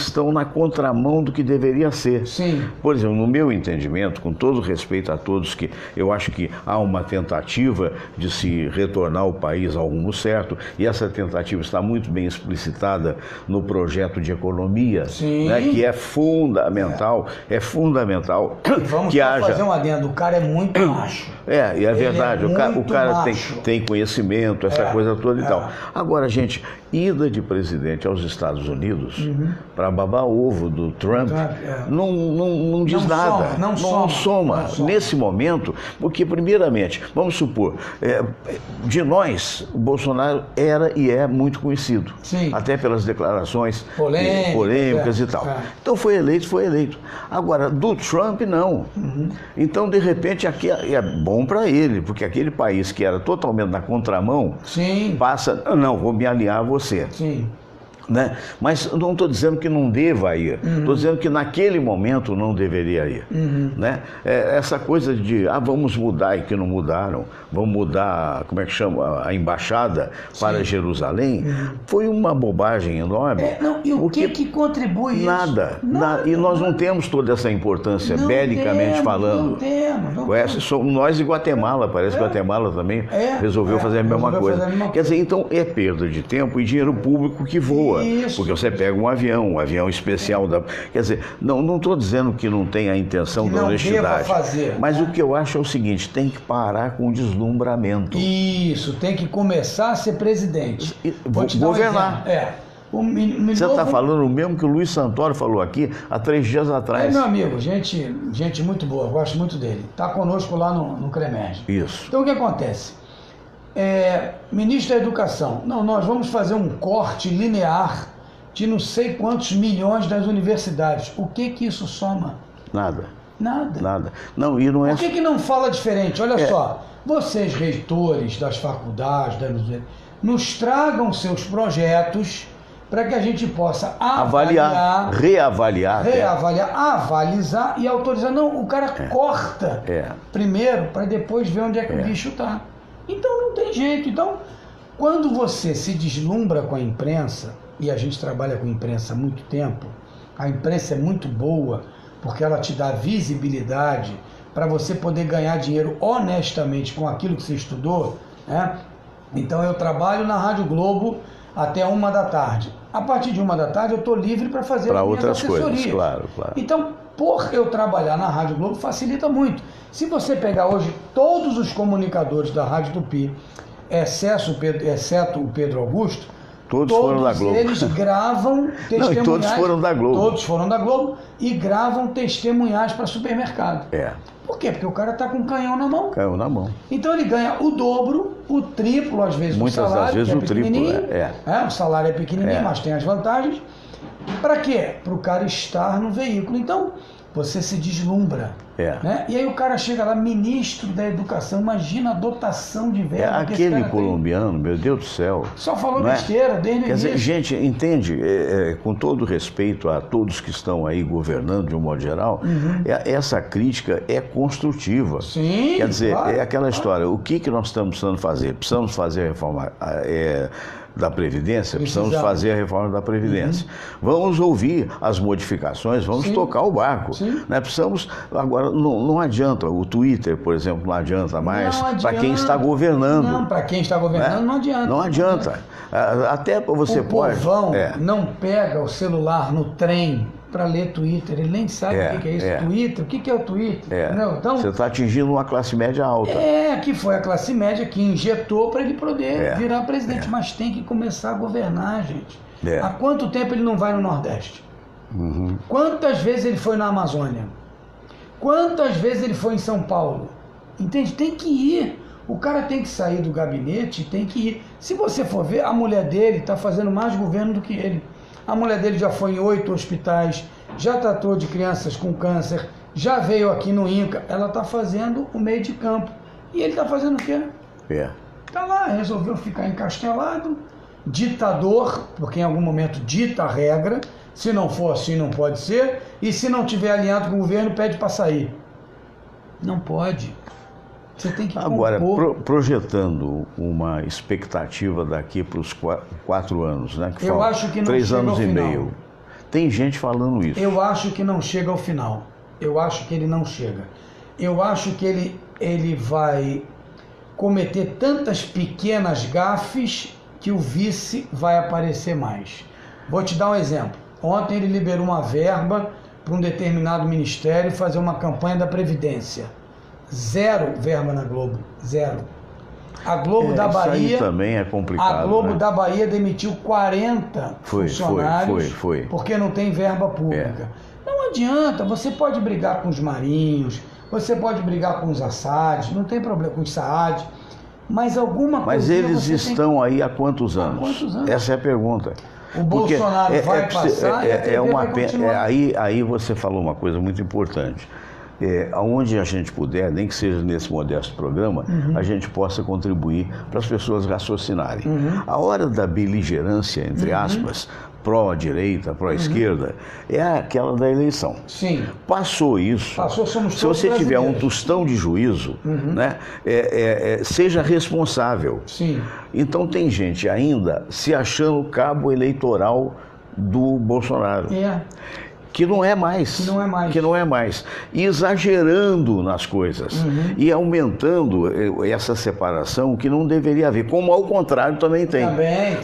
estão na contramão do que deveria ser. Sim. Por exemplo, no meu entendimento, com todo respeito a todos, que eu acho que há uma tentativa de se retornar o país ao rumo certo, e essa tentativa está muito bem explicitada no projeto de economia, né, que é fundamental, Vamos que fazer um adendo, o cara é muito macho. e é verdade, o cara macho. tem conhecimento, essa coisa toda e tal. Agora, gente, ida de presidente aos Estados Unidos para babar ovo do Trump não diz nada, não soma nesse momento, porque primeiramente, vamos supor, de nós, o Bolsonaro era e é muito conhecido, até pelas declarações polêmicas e tal. Então foi eleito. Agora, do Trump não. Então, de repente, aqui é bom para ele, porque aquele país que era totalmente na contramão passa, não, vou me aliar a você. Né? Mas não estou dizendo que não deva ir, estou dizendo que naquele momento não deveria ir. Né? Essa coisa de, vamos mudar e que não mudaram, vamos mudar, como é que chama, a embaixada para Jerusalém, foi uma bobagem enorme. E o que contribui isso? Nada. E nós não temos toda essa importância, belicamente falando. Não temos. Somos nós e Guatemala, parece que Guatemala também resolveu fazer a mesma coisa. Quer dizer, então é perda de tempo e dinheiro público que voa. Isso. Porque você pega um avião especial quer dizer, não estou dizendo que não tem a intenção da honestidade, mas o que eu acho é o seguinte, tem que parar com o deslumbramento. Isso, tem que começar a ser presidente. Governar. Você está falando o mesmo que o Luiz Santoro falou aqui há 3 dias atrás. Meu amigo, gente muito boa, gosto muito dele. Está conosco lá no CREMERG. Isso. Então o que acontece? Ministro da Educação, nós vamos fazer um corte linear de não sei quantos milhões das universidades. O que isso soma? Nada. Não, e não é... Por que não fala diferente? Olha só, vocês, reitores das faculdades, nos tragam seus projetos para que a gente possa reavaliar, avalizar e autorizar. Não, o cara corta primeiro para depois ver onde é que o bicho está. Então não tem jeito. Então, quando você se deslumbra com a imprensa, e a gente trabalha com imprensa há muito tempo, a imprensa é muito boa, porque ela te dá visibilidade para você poder ganhar dinheiro honestamente com aquilo que você estudou, né? Então eu trabalho na Rádio Globo até 13h. A partir de 13h eu estou livre para fazer as minhas assessorias. Coisas, claro. Então, por eu trabalhar na Rádio Globo, facilita muito. Se você pegar hoje todos os comunicadores da Rádio Tupi, exceto o Pedro Augusto, todos foram da Globo. Eles gravam testemunhais. Todos foram da Globo. Todos foram da Globo e gravam testemunhais para supermercado. Por quê? Porque o cara está com um canhão na mão. Então ele ganha o dobro, o triplo, às vezes, muitas do salário. Muitas vezes o triplo. O salário é pequenininho, mas tem as vantagens. Para quê? Para o cara estar no veículo. Então, você se deslumbra. Né? E aí o cara chega lá, ministro da Educação, imagina a dotação de verba que esse aquele cara colombiano, meu Deus do céu. Só falou besteira desde o início. Quer dizer, gente, entende, com todo respeito a todos que estão aí governando de um modo geral, essa crítica é construtiva. Sim, quer dizer, é aquela história, o que nós estamos precisando fazer? Precisamos fazer a reforma da Previdência, precisamos fazer a reforma da Previdência. Vamos ouvir as modificações, vamos tocar o barco. Né? Precisamos, agora, não adianta, o Twitter, por exemplo, não adianta mais para quem está governando. Não, para quem está governando não adianta. Não adianta. Até você pode... O povão não pega o celular no trem para ler Twitter, ele nem sabe o que é isso, Twitter, o que é o Twitter, então, você está atingindo uma classe média alta. Que foi a classe média que injetou para ele poder virar presidente, mas tem que começar a governar, gente. Há quanto tempo ele não vai no Nordeste? Quantas vezes ele foi na Amazônia? Quantas vezes ele foi em São Paulo? Entende? Tem que ir. O cara tem que sair do gabinete, tem que ir. Se você for ver, a mulher dele está fazendo mais governo do que ele. A mulher dele já foi em 8 hospitais, já tratou de crianças com câncer, já veio aqui no INCA. Ela está fazendo o meio de campo. E ele está fazendo o quê? Está lá, resolveu ficar encastelado, ditador, porque em algum momento dita a regra. Se não for assim, não pode ser. E se não tiver alinhado com o governo, pede para sair. Não pode. Você tem que agora, projetando uma expectativa daqui para os 4 anos, né? Que eu acho que não 3 anos e meio. Tem gente falando isso. Eu acho que não chega ao final. Eu acho que ele não chega. Eu acho que ele vai cometer tantas pequenas gafes que o vice vai aparecer mais. Vou te dar um exemplo. Ontem ele liberou uma verba para um determinado ministério fazer uma campanha da Previdência. 0 verba na Globo. 0. A Globo da Bahia... Isso aí também é complicado. A Globo da Bahia demitiu 40 funcionários porque não tem verba pública. Não adianta, você pode brigar com os Marinhos, você pode brigar com os Assad, não tem problema com os Saad, mas alguma coisa... Mas eles estão aí há quantos anos? Há quantos anos? Essa é a pergunta. O Bolsonaro vai passar e a TV vai continuar. Aí você falou uma coisa muito importante. Onde a gente puder, nem que seja nesse modesto programa, a gente possa contribuir para as pessoas raciocinarem. A hora da beligerância, entre aspas, pró-direita, pró-esquerda, é aquela da eleição. Sim. Passou isso. Somos se você tiver um tostão de juízo, né, seja responsável. Sim. Então tem gente ainda se achando cabo eleitoral do Bolsonaro. Que não é mais. Que não é mais. E exagerando nas coisas. E aumentando essa separação que não deveria haver. Como ao contrário também tem.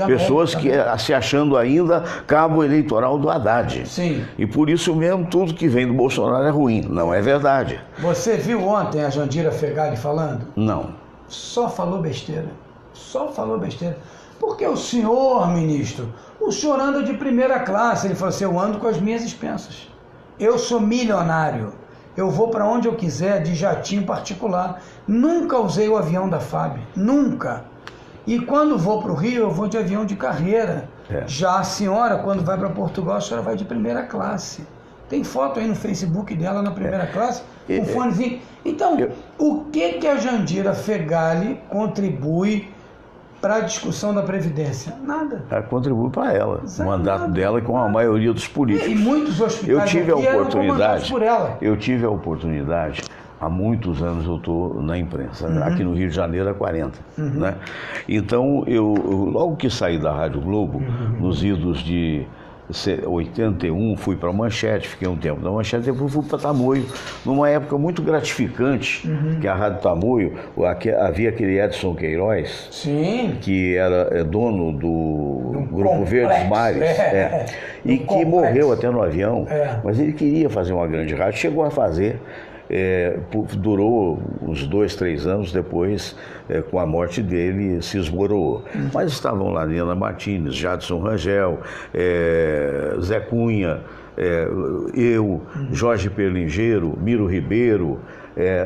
Pessoas que se achando ainda cabo eleitoral do Haddad. Sim. E por isso mesmo tudo que vem do Bolsonaro é ruim. Não é verdade. Você viu ontem a Jandira Fegali falando? Não. Só falou besteira. Só falou besteira. Porque o senhor, ministro, o senhor anda de primeira classe. Ele falou assim, eu ando com as minhas expensas. Eu sou milionário. Eu vou para onde eu quiser de jatinho particular. Nunca usei o avião da FAB. Nunca. E quando vou para o Rio, eu vou de avião de carreira. Já a senhora, quando vai para Portugal, a senhora vai de primeira classe. Tem foto aí no Facebook dela na primeira classe, com fonezinho. Então, o que a Jandira Fegali contribui para a discussão da Previdência? Nada. Contribui para ela. O mandato dela com a maioria dos políticos. E muitos hospitais eram comandados por ela. Eu tive a oportunidade, há muitos anos eu estou na imprensa, aqui no Rio de Janeiro há 40. Né? Então, eu logo que saí da Rádio Globo, nos idos de 81, fui para a Manchete, fiquei um tempo na Manchete, depois fui para Tamoio, numa época muito gratificante, que a Rádio Tamoio, havia aquele Edson Queiroz, sim, que era dono do Grupo Verdes Mares, e que morreu até no avião, mas ele queria fazer uma grande rádio, chegou a fazer. Durou uns 2, 3 anos, depois, com a morte dele, se esmoroou. Mas estavam lá Nina Martins, Jadson Rangel, Zé Cunha, eu, Jorge Perlingeiro, Miro Ribeiro,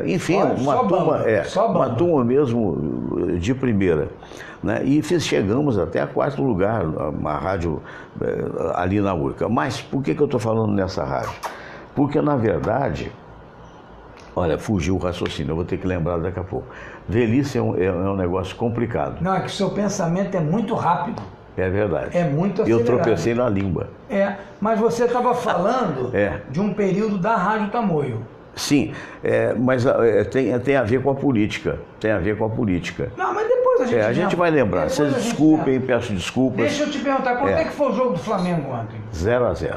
enfim, uma turma mesmo de primeira. Né? E chegamos até a 4º lugar, uma rádio ali na Urca. Mas por que eu estou falando nessa rádio? Porque, na verdade... Olha, fugiu o raciocínio, eu vou ter que lembrar daqui a pouco. Velhice é um negócio complicado. Não, é que o seu pensamento é muito rápido. É verdade. É muito acelerado. Eu tropecei na língua. Mas você estava falando de um período da Rádio Tamoio. Sim, mas tem a ver com a política. Tem a ver com a política. Não, mas depois a gente vai lembrar. Vocês desculpem, peço desculpas. Deixa eu te perguntar, quanto é que foi o jogo do Flamengo ontem? 0-0.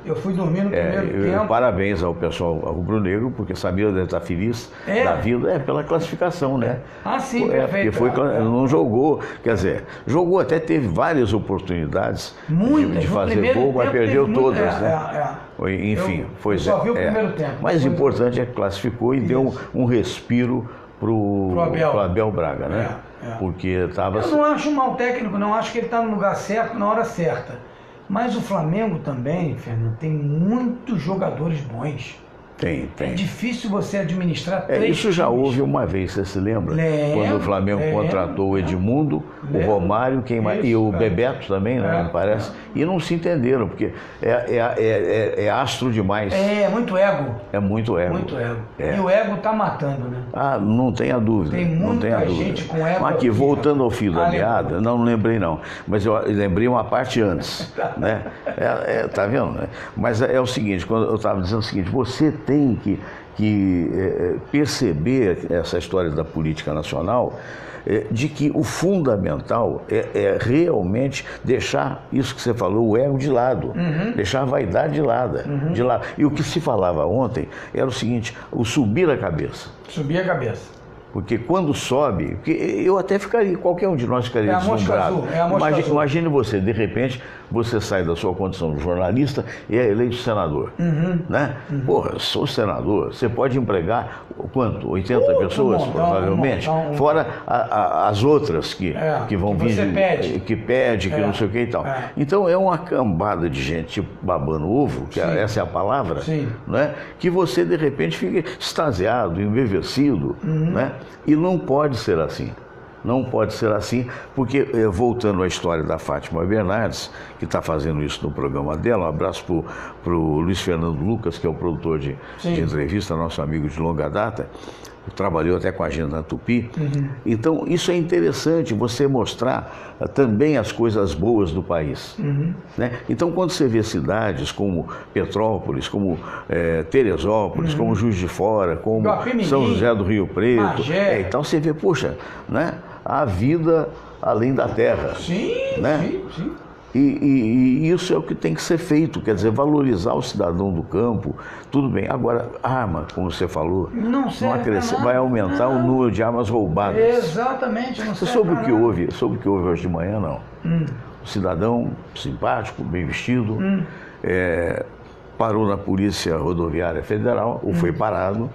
Eu fui dormir no primeiro tempo. Parabéns ao pessoal rubro-negro, porque sabia deve estar feliz da vida, pela classificação, né? Sim, perfeito. Porque não jogou, quer dizer, jogou até, teve várias oportunidades de fazer gol, mas perdeu todas, né? Enfim, foi 0. Só vi o primeiro tempo. Mas o importante é que classificou e deu um respiro pro Abel Braga, né? Porque estava... Eu não acho um mau técnico, não. Acho que ele está no lugar certo, na hora certa. Mas o Flamengo também, Fernando, tem muitos jogadores bons. Tem. É difícil você administrar 3 isso já houve uma vez, você se lembra? Quando o Flamengo contratou o Edmundo, o Romário, e o Bebeto também, né, me parece, e não se entenderam, porque é astro demais. É muito ego. É muito ego. Muito ego. E o ego está matando, né? Não tenha dúvida. Tem muita gente com ego. Mas aqui, voltando ao fio da meada, não lembrei não, mas eu lembrei uma parte antes, né? Tá vendo? Né? Mas é o seguinte, quando eu estava dizendo o seguinte, você tem perceber essa história da política nacional, de que o fundamental é realmente deixar isso que você falou, o ego de lado, deixar a vaidade de lado. E o que se falava ontem era o seguinte, o subir a cabeça. Subir a cabeça. Porque quando sobe, porque eu até ficaria, qualquer um de nós ficaria deslumbrado. Imagine você, de repente, você sai da sua condição de jornalista e é eleito senador. Né? Porra, sou senador, você pode empregar quanto? 80 pessoas, provavelmente? Fora as outras que vão vir, que pede, que não sei o que e tal. Então é uma cambada de gente babando ovo, que essa é a palavra, né? Que você de repente fica extasiado, embevecido, né? E não pode ser assim. Não pode ser assim, porque, voltando à história da Fátima Bernardes, que está fazendo isso no programa dela, um abraço para o Luiz Fernando Lucas, que é o produtor de entrevista, nosso amigo de longa data, trabalhou até com a gente na Tupi. Então, isso é interessante, você mostrar também as coisas boas do país. Né? Então, quando você vê cidades como Petrópolis, como Teresópolis, como Juiz de Fora, como São José do Rio Preto, então você vê, poxa, né? A vida além da terra. Né? E isso é o que tem que ser feito, quer dizer, valorizar o cidadão do campo, tudo bem. Agora, arma, como você falou, não vai aumentar o número de armas roubadas. Exatamente. Você soube o que houve hoje de manhã, não? Um cidadão simpático, bem vestido, parou na Polícia Rodoviária Federal, ou foi parado,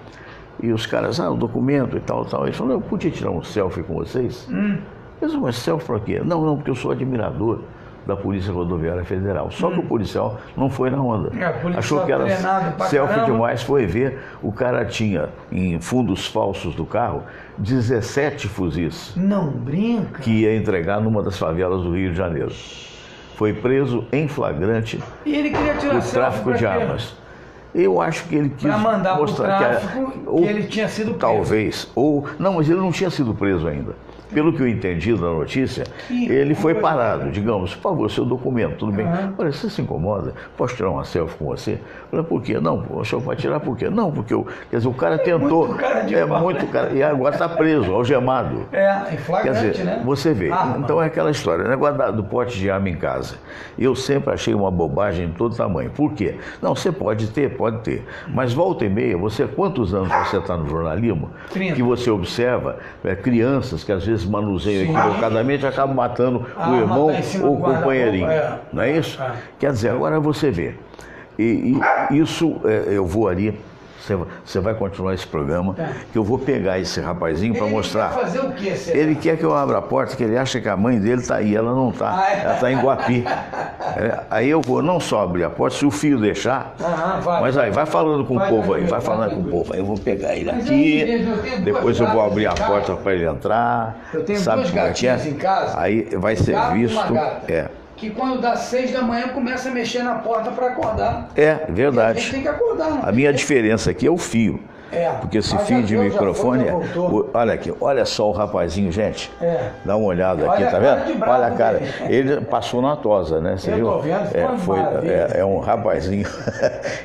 e os caras, o documento e tal. Ele falou, eu podia tirar um selfie com vocês? Mas selfie para quê? Não, porque eu sou admirador da Polícia Rodoviária Federal. Só que o policial não foi na onda. Achou que era selfie demais, foi ver. O cara tinha, em fundos falsos do carro, 17 fuzis. Não brinca. Que ia entregar numa das favelas do Rio de Janeiro. Foi preso em flagrante e ele queria tirar por tráfico de armas. Eu acho que ele quis mostrar que ele tinha sido preso. Talvez. Não, mas ele não tinha sido preso ainda. Pelo que eu entendi da notícia, ele foi parado. Digamos, por favor, seu documento, tudo bem. Olha, você se incomoda? Posso tirar uma selfie com você? Olha, por quê? Não, o senhor vai tirar por quê? Não, porque quer dizer, o cara tentou. Muito cara. E agora está preso, algemado. Em flagrante, quer dizer, né? Você vê. Então é aquela história, negócio do pote de arma em casa. Eu sempre achei uma bobagem de todo tamanho. Por quê? Não, você pode ter. Mas volta e meia, quantos anos você está no jornalismo? 30. Que você observa crianças que às vezes manuseiam equivocadamente, acabam matando o irmão ou o companheirinho. Não é isso? Quer dizer, agora você vê. E isso, eu vou ali, você vai continuar esse programa, que eu vou pegar esse rapazinho para mostrar. Ele quer fazer o quê? Ele quer que eu abra a porta, que ele acha que a mãe dele está aí, ela não está. Ela está em Guapi. Aí eu vou não só abrir a porta, se o filho deixar, mas aí, vai falando com o povo aí, vai falando com o povo aí. Eu vou pegar ele aqui, depois eu vou abrir a porta para ele entrar. Eu tenho dois gatinhos em casa. Aí vai ser visto. Que quando dá 6 da manhã começa a mexer na porta para acordar. Verdade. A gente tem que acordar. A minha diferença aqui é o fio. Porque esse fio de microfone olha aqui, olha só o rapazinho, gente. Dá uma olhada aqui, tá vendo? Olha a cara. Ele passou na tosa, né? Você viu? Tô vendo, é um rapazinho.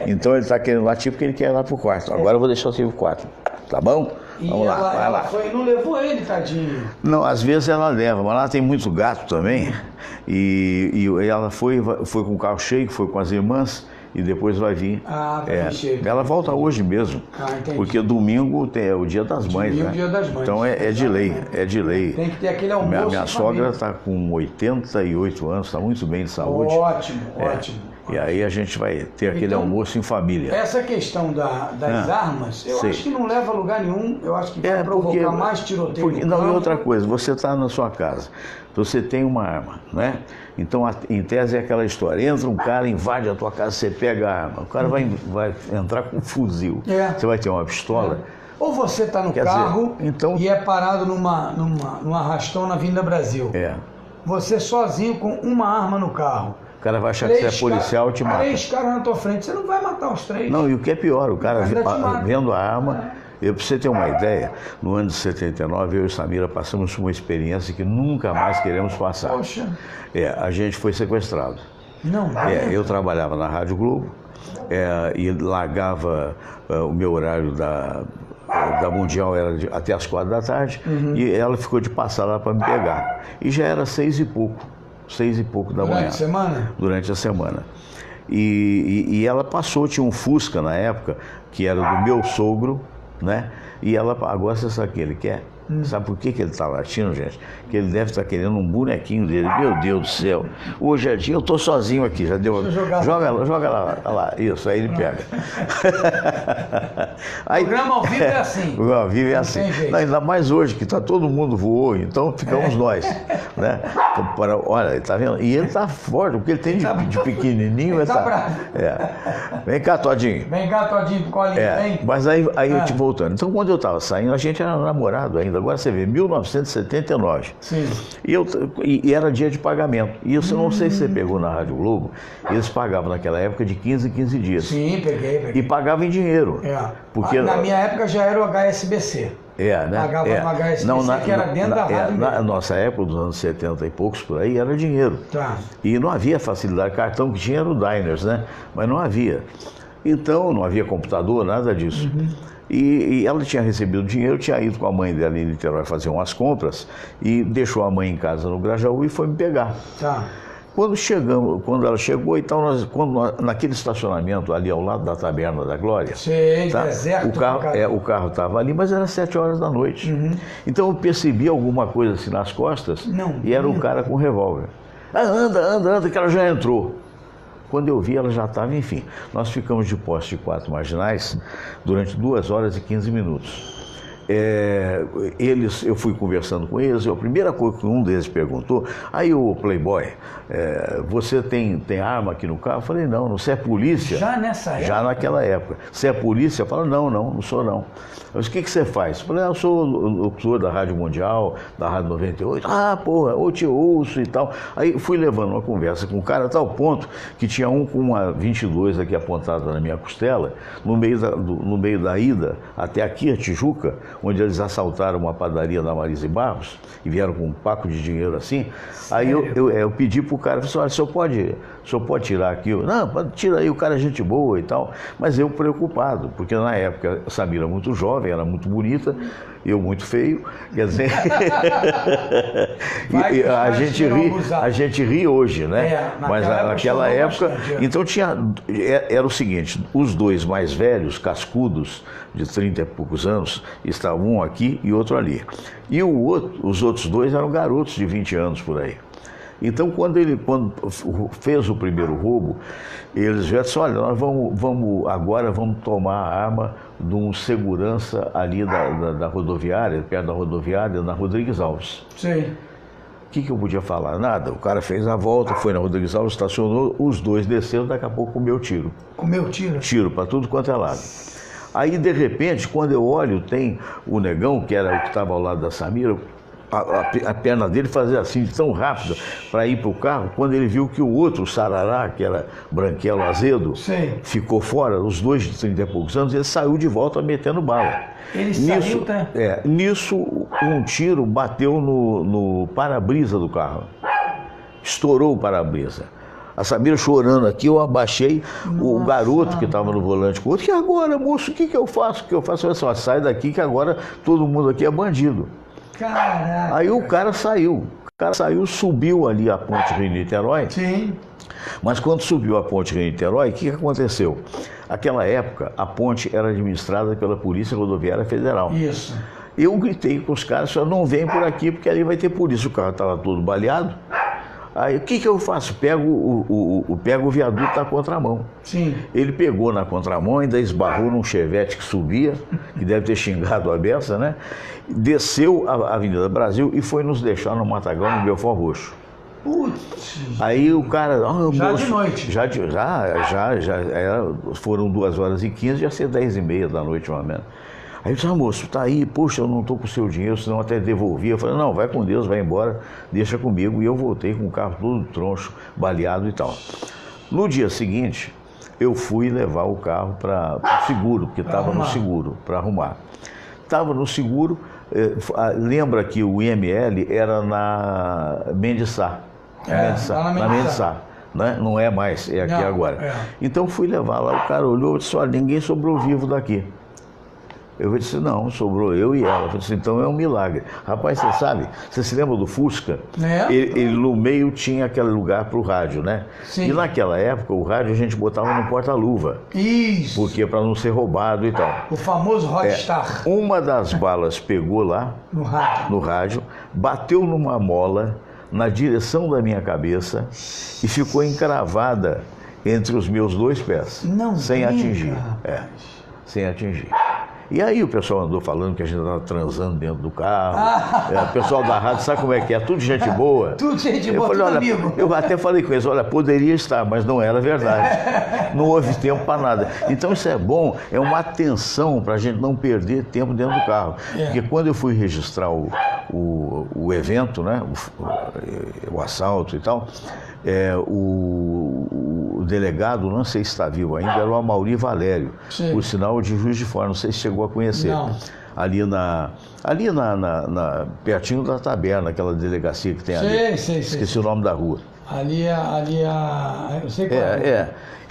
Então ele tá querendo latir porque ele quer ir lá pro quarto. Agora eu vou deixar o seu quarto. Tá bom? Vamos lá, vai lá. Não levou ele, tadinho. Não, às vezes ela leva, mas lá tem muito gato também. E ela foi com o carro cheio, foi com as irmãs. E depois vai vir. Ela volta hoje mesmo. Porque domingo é o Dia das Mães, né? Dia das Mães. Então é de lei. Tem que ter aquele almoço. Minha sogra está com 88 anos, está muito bem de saúde. Ótimo. E aí a gente vai ter aquele almoço em família. Essa questão das armas, eu acho que não leva a lugar nenhum. Eu acho que vai provocar mais tiroteio. E outra coisa, você está na sua casa, você tem uma arma, né? Então, em tese é aquela história, entra um cara, invade a tua casa, você pega a arma, o cara vai entrar com um fuzil, você vai ter uma pistola. Ou você está no carro e é parado numa arrastão na Vinda Brasil. Você sozinho com uma arma no carro. O cara vai achar que você é policial e te mata. 3 caras na tua frente, você não vai matar os 3. Não, e o que é pior, o cara vendo a arma... Pra você ter uma ideia, no ano de 79, eu e Samira passamos por uma experiência que nunca mais queremos passar. Poxa. A gente foi sequestrado. Não. Eu trabalhava na Rádio Globo e largava o meu horário da Mundial era até as 4 da tarde, e ela ficou de passar lá para me pegar. E já era 6 e pouco da manhã. Durante a semana? Durante a semana. E ela passou, tinha um Fusca na época, que era do meu sogro, né? E ela, agora você sabe o que ele quer? Sabe por que ele está latindo, gente? Que ele deve estar querendo um bonequinho dele. Meu Deus do céu. Hoje é dia, eu estou sozinho aqui. Já deu. Joga lá. Isso, aí ele pega. O programa ao vivo é assim. O programa ao vivo é assim. Não, ainda mais hoje, que todo mundo voou, então ficamos nós. Né? Olha, tá vendo? E ele tá forte, porque ele tem de pequenininho. Ele tá bravo. Vem cá, Todinho. Vem cá, Todinho, colinho. Mas aí eu te voltando. Então, quando eu estava saindo, a gente era namorado ainda. Agora você vê, 1979. Sim. E era dia de pagamento. E isso eu não sei se você pegou na Rádio Globo, eles pagavam naquela época de 15 em 15 dias. Sim, peguei. E pagavam em dinheiro. Porque na minha época já era o HSBC. Né? Pagava no HSBC, que era dentro da rádio. Na nossa época, dos anos 70 e poucos por aí, era dinheiro. Tá. E não havia facilidade. Cartão que tinha era o Diners, né? Mas não havia. Então, não havia computador, nada disso. E ela tinha recebido dinheiro, tinha ido com a mãe dela em Niterói fazer umas compras e deixou a mãe em casa no Grajaú e foi me pegar. Tá. Quando ela chegou, então, naquele estacionamento ali ao lado da Taberna da Glória, deserto, o carro estava ali, mas era 7 horas da noite. Então eu percebi alguma coisa assim nas costas e era o cara com o revólver. Anda, que ela já entrou. Quando eu vi, ela já estava, enfim. Nós ficamos de posse de 4 marginais durante 2 horas e 15 minutos. Eu fui conversando com eles, a primeira coisa que um deles perguntou, aí o Playboy, você tem arma aqui no carro? Eu falei, não, você é polícia? Já nessa época? Já naquela época. Você é polícia? Eu falei, não sou não. Eu disse, o que você faz? Eu falei, eu sou locutor da Rádio Mundial, da Rádio 98. Porra, eu te ouço e tal. Aí fui levando uma conversa com o cara a tal ponto que tinha um com uma 22 aqui apontada na minha costela, no meio da ida até aqui, a Tijuca, onde eles assaltaram uma padaria da Marise Barros e vieram com um paco de dinheiro assim. Sério? Aí eu pedi pro cara, falei, olha, o senhor pode tirar aqui? Não, tira aí, o cara é gente boa e tal. Mas eu preocupado, porque na época a Samira muito jovem, era muito bonita, eu muito feio, quer dizer... a gente ri hoje, né? Mas naquela época... Então era o seguinte, os dois mais velhos, cascudos, de 30 e poucos anos, estavam um aqui e outro ali. E os outros dois eram garotos de 20 anos por aí. Então, quando fez o primeiro roubo, eles já disseram, olha, nós vamos tomar a arma de um segurança ali da rodoviária, perto da rodoviária, na Rodrigues Alves. Sim. O que eu podia falar? Nada. O cara fez a volta, foi na Rodrigues Alves, estacionou, os dois desceram, daqui a pouco comeu tiro. Comeu tiro? Tiro para tudo quanto é lado. Aí, de repente, quando eu olho, tem o negão, que era o que estava ao lado da Samira, a perna dele fazia assim, tão rápido, para ir para o carro, quando ele viu que o outro, o Sarará, que era branquelo azedo, ficou fora, os dois de 30 e poucos anos, ele saiu de volta metendo bala. Nisso, um tiro bateu no para-brisa do carro. Estourou o para-brisa. A Samira chorando aqui, eu abaixei. O garoto que estava no volante com o outro, e agora, moço, o que eu faço? O que eu faço? Eu falei, sai daqui que agora todo mundo aqui é bandido. Caraca. Aí o cara saiu. Subiu ali a ponte Rio-Niterói. Sim. Mas quando subiu a ponte Rio-Niterói, o que aconteceu? Naquela época, a ponte era administrada pela Polícia Rodoviária Federal. Isso. Eu gritei com os caras, só não vem por aqui porque ali vai ter polícia. O carro estava todo baleado. Aí o que eu faço? Pego o viaduto da contramão. Sim. Ele pegou na contramão, ainda esbarrou num Chevette que subia, que deve ter xingado a beça, né? Desceu a Avenida Brasil e foi nos deixar no Matagal, no Belfort Roxo. Putz. Aí o cara... já moço, de noite? Já foram 2 horas e 15, já ia ser 10h30 da noite, mais ou menos. Aí eu disse, moço, tá aí, poxa, eu não estou com o seu dinheiro, senão até devolvia. Eu falei, não, vai com Deus, vai embora, deixa comigo. E eu voltei com o carro todo troncho, baleado e tal. No dia seguinte, eu fui levar o carro para o seguro, porque estava no seguro, para arrumar. Estava no seguro, lembra que o IML era na Mendes Sá. Na Mendes Sá. né? Não é mais, é aqui Não, agora. é. Então fui levar lá, o cara olhou e disse, olha, ninguém sobrou vivo daqui. Eu disse, não, sobrou eu e ela. Eu disse, então é um milagre. Rapaz, você sabe, você se lembra do Fusca? Ele no meio tinha aquele lugar para o rádio, né? Sim. E naquela época o rádio a gente botava no porta-luva. Isso. Porque para não ser roubado e tal. O famoso Rockstar. Uma das balas pegou lá, No rádio. bateu numa mola na direção da minha cabeça e ficou encravada entre os meus 2 pés. Não sem brinca, atingir. rapaz. Sem atingir. E aí o pessoal andou falando que a gente estava transando dentro do carro. O pessoal da rádio, sabe como é que é? Tudo gente boa. Tudo gente Eu boa, falei, tudo olha, amigo. eu até falei com eles, olha, poderia estar, mas não era verdade. Não houve tempo para nada. Então isso é bom, é uma atenção para a gente não perder tempo dentro do carro. Porque quando eu fui registrar o evento, né, o assalto e tal, o delegado, não sei se está vivo ainda, era o Amaury Valério, por sinal de Juiz de Fora, não sei se chegou a conhecer. Não. Ali pertinho da taberna, aquela delegacia que tem ali. Esqueci o nome da rua. Ali eu sei qual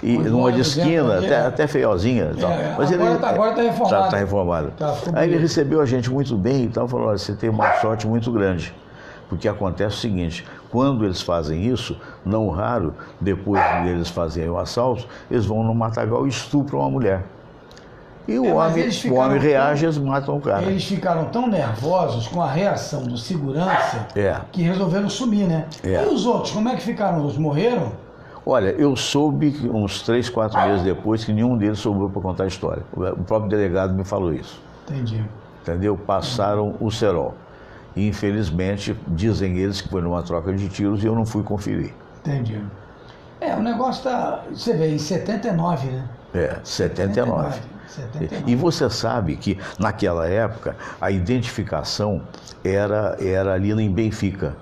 E numa de esquina, até feiozinha e tal. Mas agora está reformado. Está reformado. Aí ele recebeu a gente muito bem e tal, falou, olha, você tem uma sorte muito grande. Porque acontece o seguinte, quando eles fazem isso, não raro, depois deles fazerem o assalto, eles vão no matagal e estupram uma mulher. E o homem reage, eles matam o cara. Eles ficaram tão nervosos com a reação do segurança que resolveram sumir, né? E os outros, como é que ficaram? Os morreram? Olha, eu soube uns 3, 4 meses depois que nenhum deles sobrou para contar a história. O próprio delegado me falou isso. Entendi. Entendeu? Passaram o cerol. E, infelizmente, dizem eles que foi numa troca de tiros e eu não fui conferir. Entendi. O negócio está, você vê, em 79, né? 79. E você sabe que, naquela época, a identificação era ali em Benfica.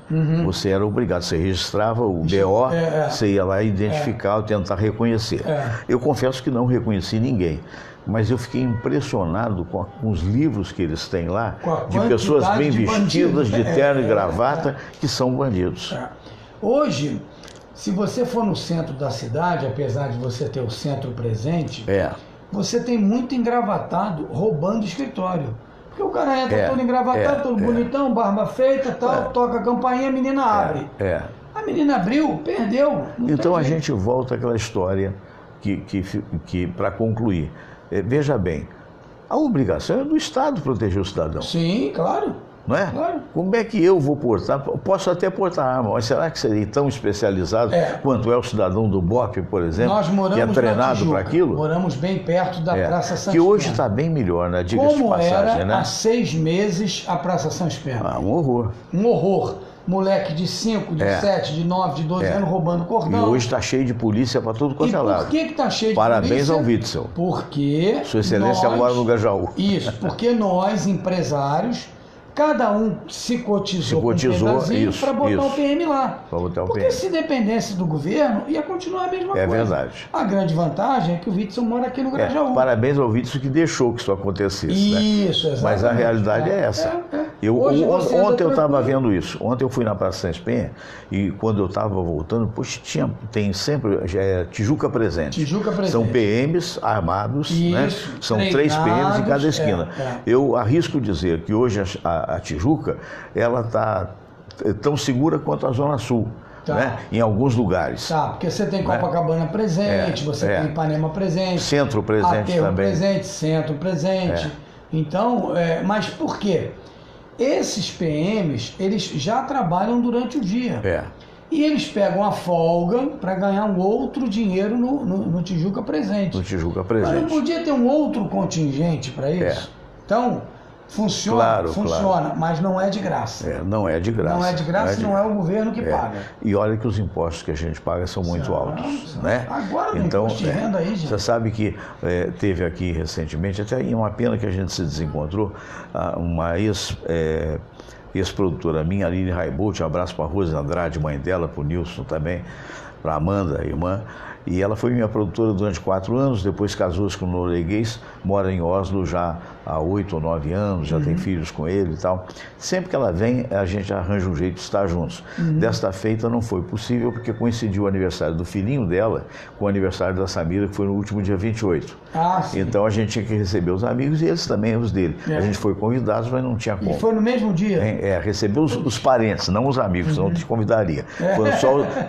Você era obrigado, você registrava o BO, você ia lá identificar, tentar reconhecer. Eu confesso que não reconheci ninguém. Mas eu fiquei impressionado com os livros que eles têm lá, de pessoas bem vestidas, de terno e gravata, que são bandidos. Hoje, se você for no centro da cidade, apesar de você ter o centro presente, você tem muito engravatado roubando escritório. Porque o cara entra todo engravatado, todo bonitão, barba feita, tal, toca a campainha, a menina abre. A menina abriu, perdeu. Então a gente volta àquela história que para concluir, veja bem, a obrigação é do Estado proteger o cidadão. Sim, claro. Não é? Claro. Como é que eu vou portar? Posso até portar arma, mas será que seria tão especializado quanto é o cidadão do BOPE, por exemplo, que é treinado para aquilo? Moramos bem perto da Praça São Que hoje está bem melhor, né? Diga-se de passagem, era, né? há 6 meses a Praça São Espera. Um horror. Um horror. Moleque de 5, de 7, de 9, de 12 anos roubando cordão. E hoje está cheio de polícia para tudo quanto é lado. Por que está cheio de Parabéns polícia? ao Witzel. Porque Sua Excelência agora no Gajaú. Isso, porque nós, empresários, cada um se cotizou para botar o PM lá. Porque se dependesse do governo, ia continuar a mesma coisa. É verdade. A grande vantagem é que o Witzel mora aqui no Grajaú. Parabéns ao Witzel que deixou que isso acontecesse. Isso, né? Mas a realidade é essa. Ontem eu estava vendo isso. Ontem eu fui na Praça São Espenha e quando eu estava voltando, poxa, tem sempre Tijuca Presente. São PMs armados, né? São 3 PMs em cada esquina. Eu arrisco dizer que hoje a Tijuca, ela está tão segura quanto a Zona Sul, né? Em alguns lugares. Porque você tem Copacabana presente, você tem Ipanema presente. Centro presente Aterro também. presente, Centro presente. Então, mas por quê? Esses PMs, eles já trabalham durante o dia. E eles pegam a folga para ganhar um outro dinheiro no Tijuca Presente. No Tijuca Presente. Mas não podia ter um outro contingente para isso? Então, funciona, mas não é de graça. Não é de graça. Não é de graça, não é o governo que paga. E olha que os impostos que a gente paga são muito altos, né? Agora no imposto de renda aí, gente. Você sabe que teve aqui recentemente, até uma pena que a gente se desencontrou, uma ex-produtora minha, Aline Raibolt, um abraço para a Rose Andrade, mãe dela, para o Nilson também, para a Amanda, irmã. E ela foi minha produtora durante 4 anos, depois casou-se com um norueguês, mora em Oslo já há 8 ou 9 anos, já tem filhos com ele e tal. Sempre que ela vem, a gente arranja um jeito de estar juntos. Desta feita não foi possível, porque coincidiu o aniversário do filhinho dela com o aniversário da Samira, que foi no último dia 28. Ah, sim. Então a gente tinha que receber os amigos e eles também, os dele. A gente foi convidados, mas não tinha como. E foi no mesmo dia? Recebeu os parentes, não os amigos, não te convidaria.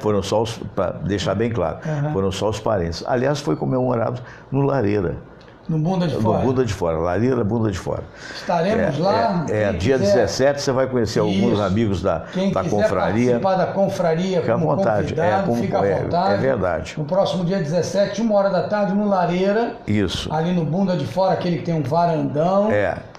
Foram só os, para deixar bem claro, foram só os parentes. Aliás, foi comemorado no Lareira. No Bunda de Fora? No Bunda de Fora, Lareira Bunda de Fora. Estaremos lá. Dia 17 você vai conhecer alguns amigos da confraria. Participar da confraria fica como à vontade. Convidado, fica à vontade. É verdade. No próximo dia 17, 1h da tarde, no Lareira. Isso. Ali no Bunda de Fora, aquele que tem um varandão.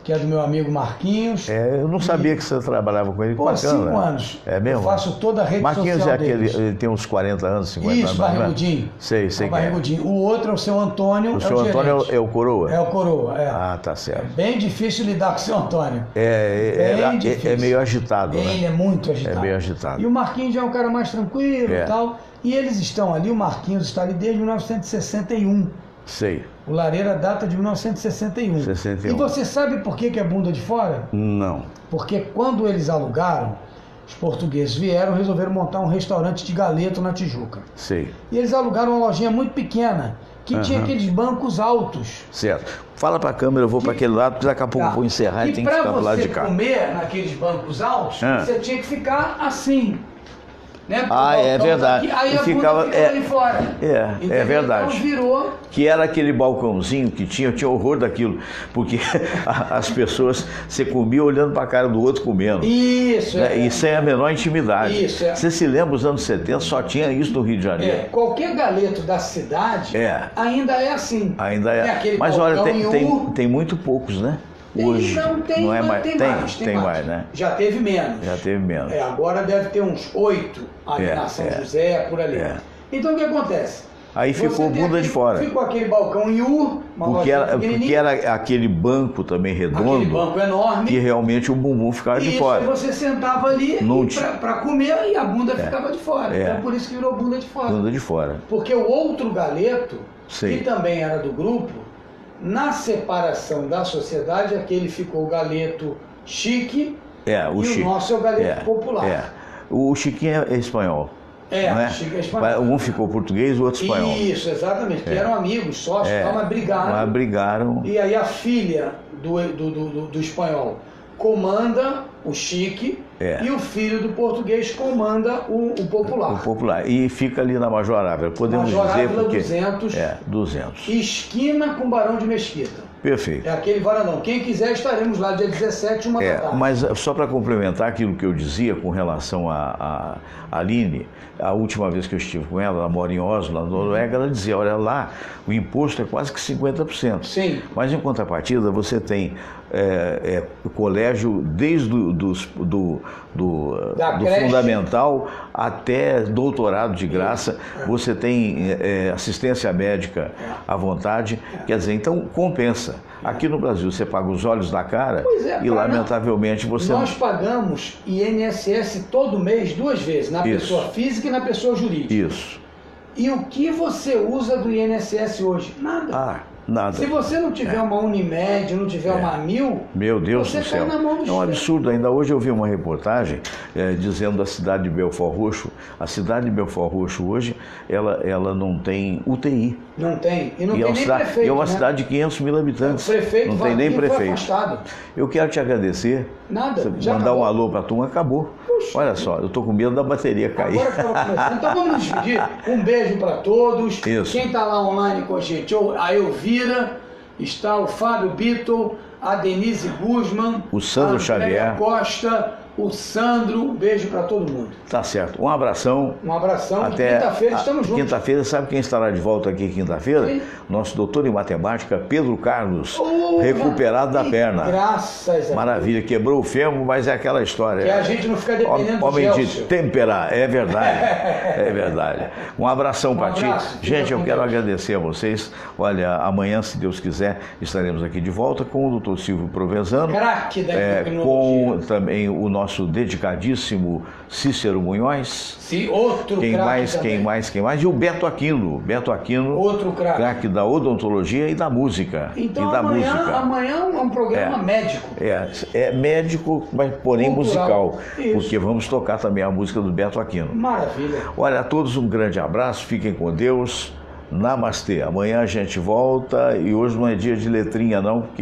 Que é do meu amigo Marquinhos. Eu não sabia que você trabalhava com ele. Pô, bacana. 5 anos. É mesmo? Eu faço toda a rede Marquinhos social Marquinhos ele tem uns 40 anos, 50 anos. Isso, barrigudinho. Sei barrigudinho. O outro é o seu Antônio. O seu Antônio é o Coroa? É o Coroa, Ah, tá certo. É bem difícil lidar com o seu Antônio. É meio agitado, né? Ele é muito agitado. É meio agitado. E o Marquinhos já é um cara mais tranquilo e tal. E eles estão ali, o Marquinhos está ali desde 1961. Sei. O Lareira data de 1961. 61. E você sabe por que é Bunda de Fora? Não. Porque quando eles alugaram, os portugueses vieram e resolveram montar um restaurante de galeto na Tijuca. Sei. E eles alugaram uma lojinha muito pequena, que tinha aqueles bancos altos. Certo. Fala para a câmera, eu vou para aquele lado, porque daqui a pouco eu vou encerrar e tem que ficar do lado de cá. E para você comer naqueles bancos altos, você tinha que ficar assim. Né? É verdade. Daqui, aí a ficava ali fora. É verdade. Então virou... Que era aquele balcãozinho que tinha, eu tinha horror daquilo, porque as pessoas, você comia olhando para a cara do outro comendo. Isso, né? E sem a menor intimidade. Isso, Você se lembra, dos anos 70, só tinha isso no Rio de Janeiro. Qualquer galeto da cidade ainda é assim. Ainda é. Mas olha, tem muito poucos, né? Hoje tem mais, né? Já teve menos. Agora deve ter uns 8 ali na São José, por ali. Então o que acontece? Aí ficou Bunda de Fora. Ficou aquele balcão em U, porque era aquele banco também redondo. Aquele banco enorme. Que realmente o bumbum ficava de fora. E você sentava ali para comer e a bunda ficava de fora. Então por isso que virou Bunda de Fora. Bunda de Fora. Porque o outro galeto, que também era do grupo, na separação da sociedade, aquele ficou o galeto chique o nosso é o galeto popular. O chiquinho é espanhol. O chique é espanhol. Um ficou português, o outro espanhol. Isso, exatamente. Que eram amigos, sócios, mas brigaram. E aí a filha do espanhol comanda o chique e o filho do português comanda o popular. O popular. E fica ali na Major Ávila. Podemos dizer porque... 200. 200. Esquina com Barão de Mesquita. Perfeito. É aquele varandão. Quem quiser, estaremos lá dia 17, 1h da tarde. Mas só para complementar aquilo que eu dizia com relação a Aline, a última vez que eu estive com ela mora em Oslo, na Noruega, ela dizia, olha lá, o imposto é quase que 50%. Sim. Mas em contrapartida, você tem colégio desde do fundamental até doutorado de graça, você tem assistência médica à vontade, quer dizer, então compensa. Aqui no Brasil você paga os olhos da cara e lamentavelmente você Nós pagamos INSS todo mês 2 vezes, na pessoa física e na pessoa jurídica. Isso. E o que você usa do INSS hoje? Nada. Nada. Se você não tiver uma Unimed, não tiver uma Mil, meu Deus do céu, na mão do é um absurdo. Ainda hoje eu vi uma reportagem dizendo da cidade de Belford Roxo. A cidade de Belford Roxo hoje, ela não tem UTI. Não tem. E não tem nem prefeito. E é uma cidade de 500 mil habitantes. O prefeito não tem nem prefeito. Foi afastado. Eu quero te agradecer. Nada. Mandar um alô para a turma, acabou. Puxa. Olha só, eu estou com medo da bateria cair. Agora que ela começando. Então vamos nos despedir. Um beijo para todos. Isso. Quem está lá online com a gente, a Elvira, está o Fábio Bittel, a Denise Guzman, o Sandro Xavier Costa, o Sandro, um beijo para todo mundo. Tá certo, um abração. Um abração, até quinta-feira estamos juntos. Quinta-feira, sabe quem estará de volta aqui quinta-feira? Nosso doutor em matemática, Pedro Carlos, recuperado da perna. Graças a Deus. Maravilha, quebrou o fêmur, mas é aquela história. Que a gente não fica dependendo do homem de têmpera, é verdade, é verdade. Um abração para ti. Gente, eu quero agradecer a vocês. Olha, amanhã, se Deus quiser, estaremos aqui de volta com o doutor Silvio Provenzano. Craque da com também o nosso nosso dedicadíssimo Cícero Munhoz. Sim, outro Quem craque mais? E o Beto Aquino. Beto Aquino, outro craque da odontologia e da música. Então e da amanhã é um programa médico. É médico, mas porém Cultural. musical. Isso. Porque vamos tocar também a música do Beto Aquino. Maravilha. Olha, a todos um grande abraço, fiquem com Deus. Namastê. Amanhã a gente volta e hoje não é dia de letrinha não, porque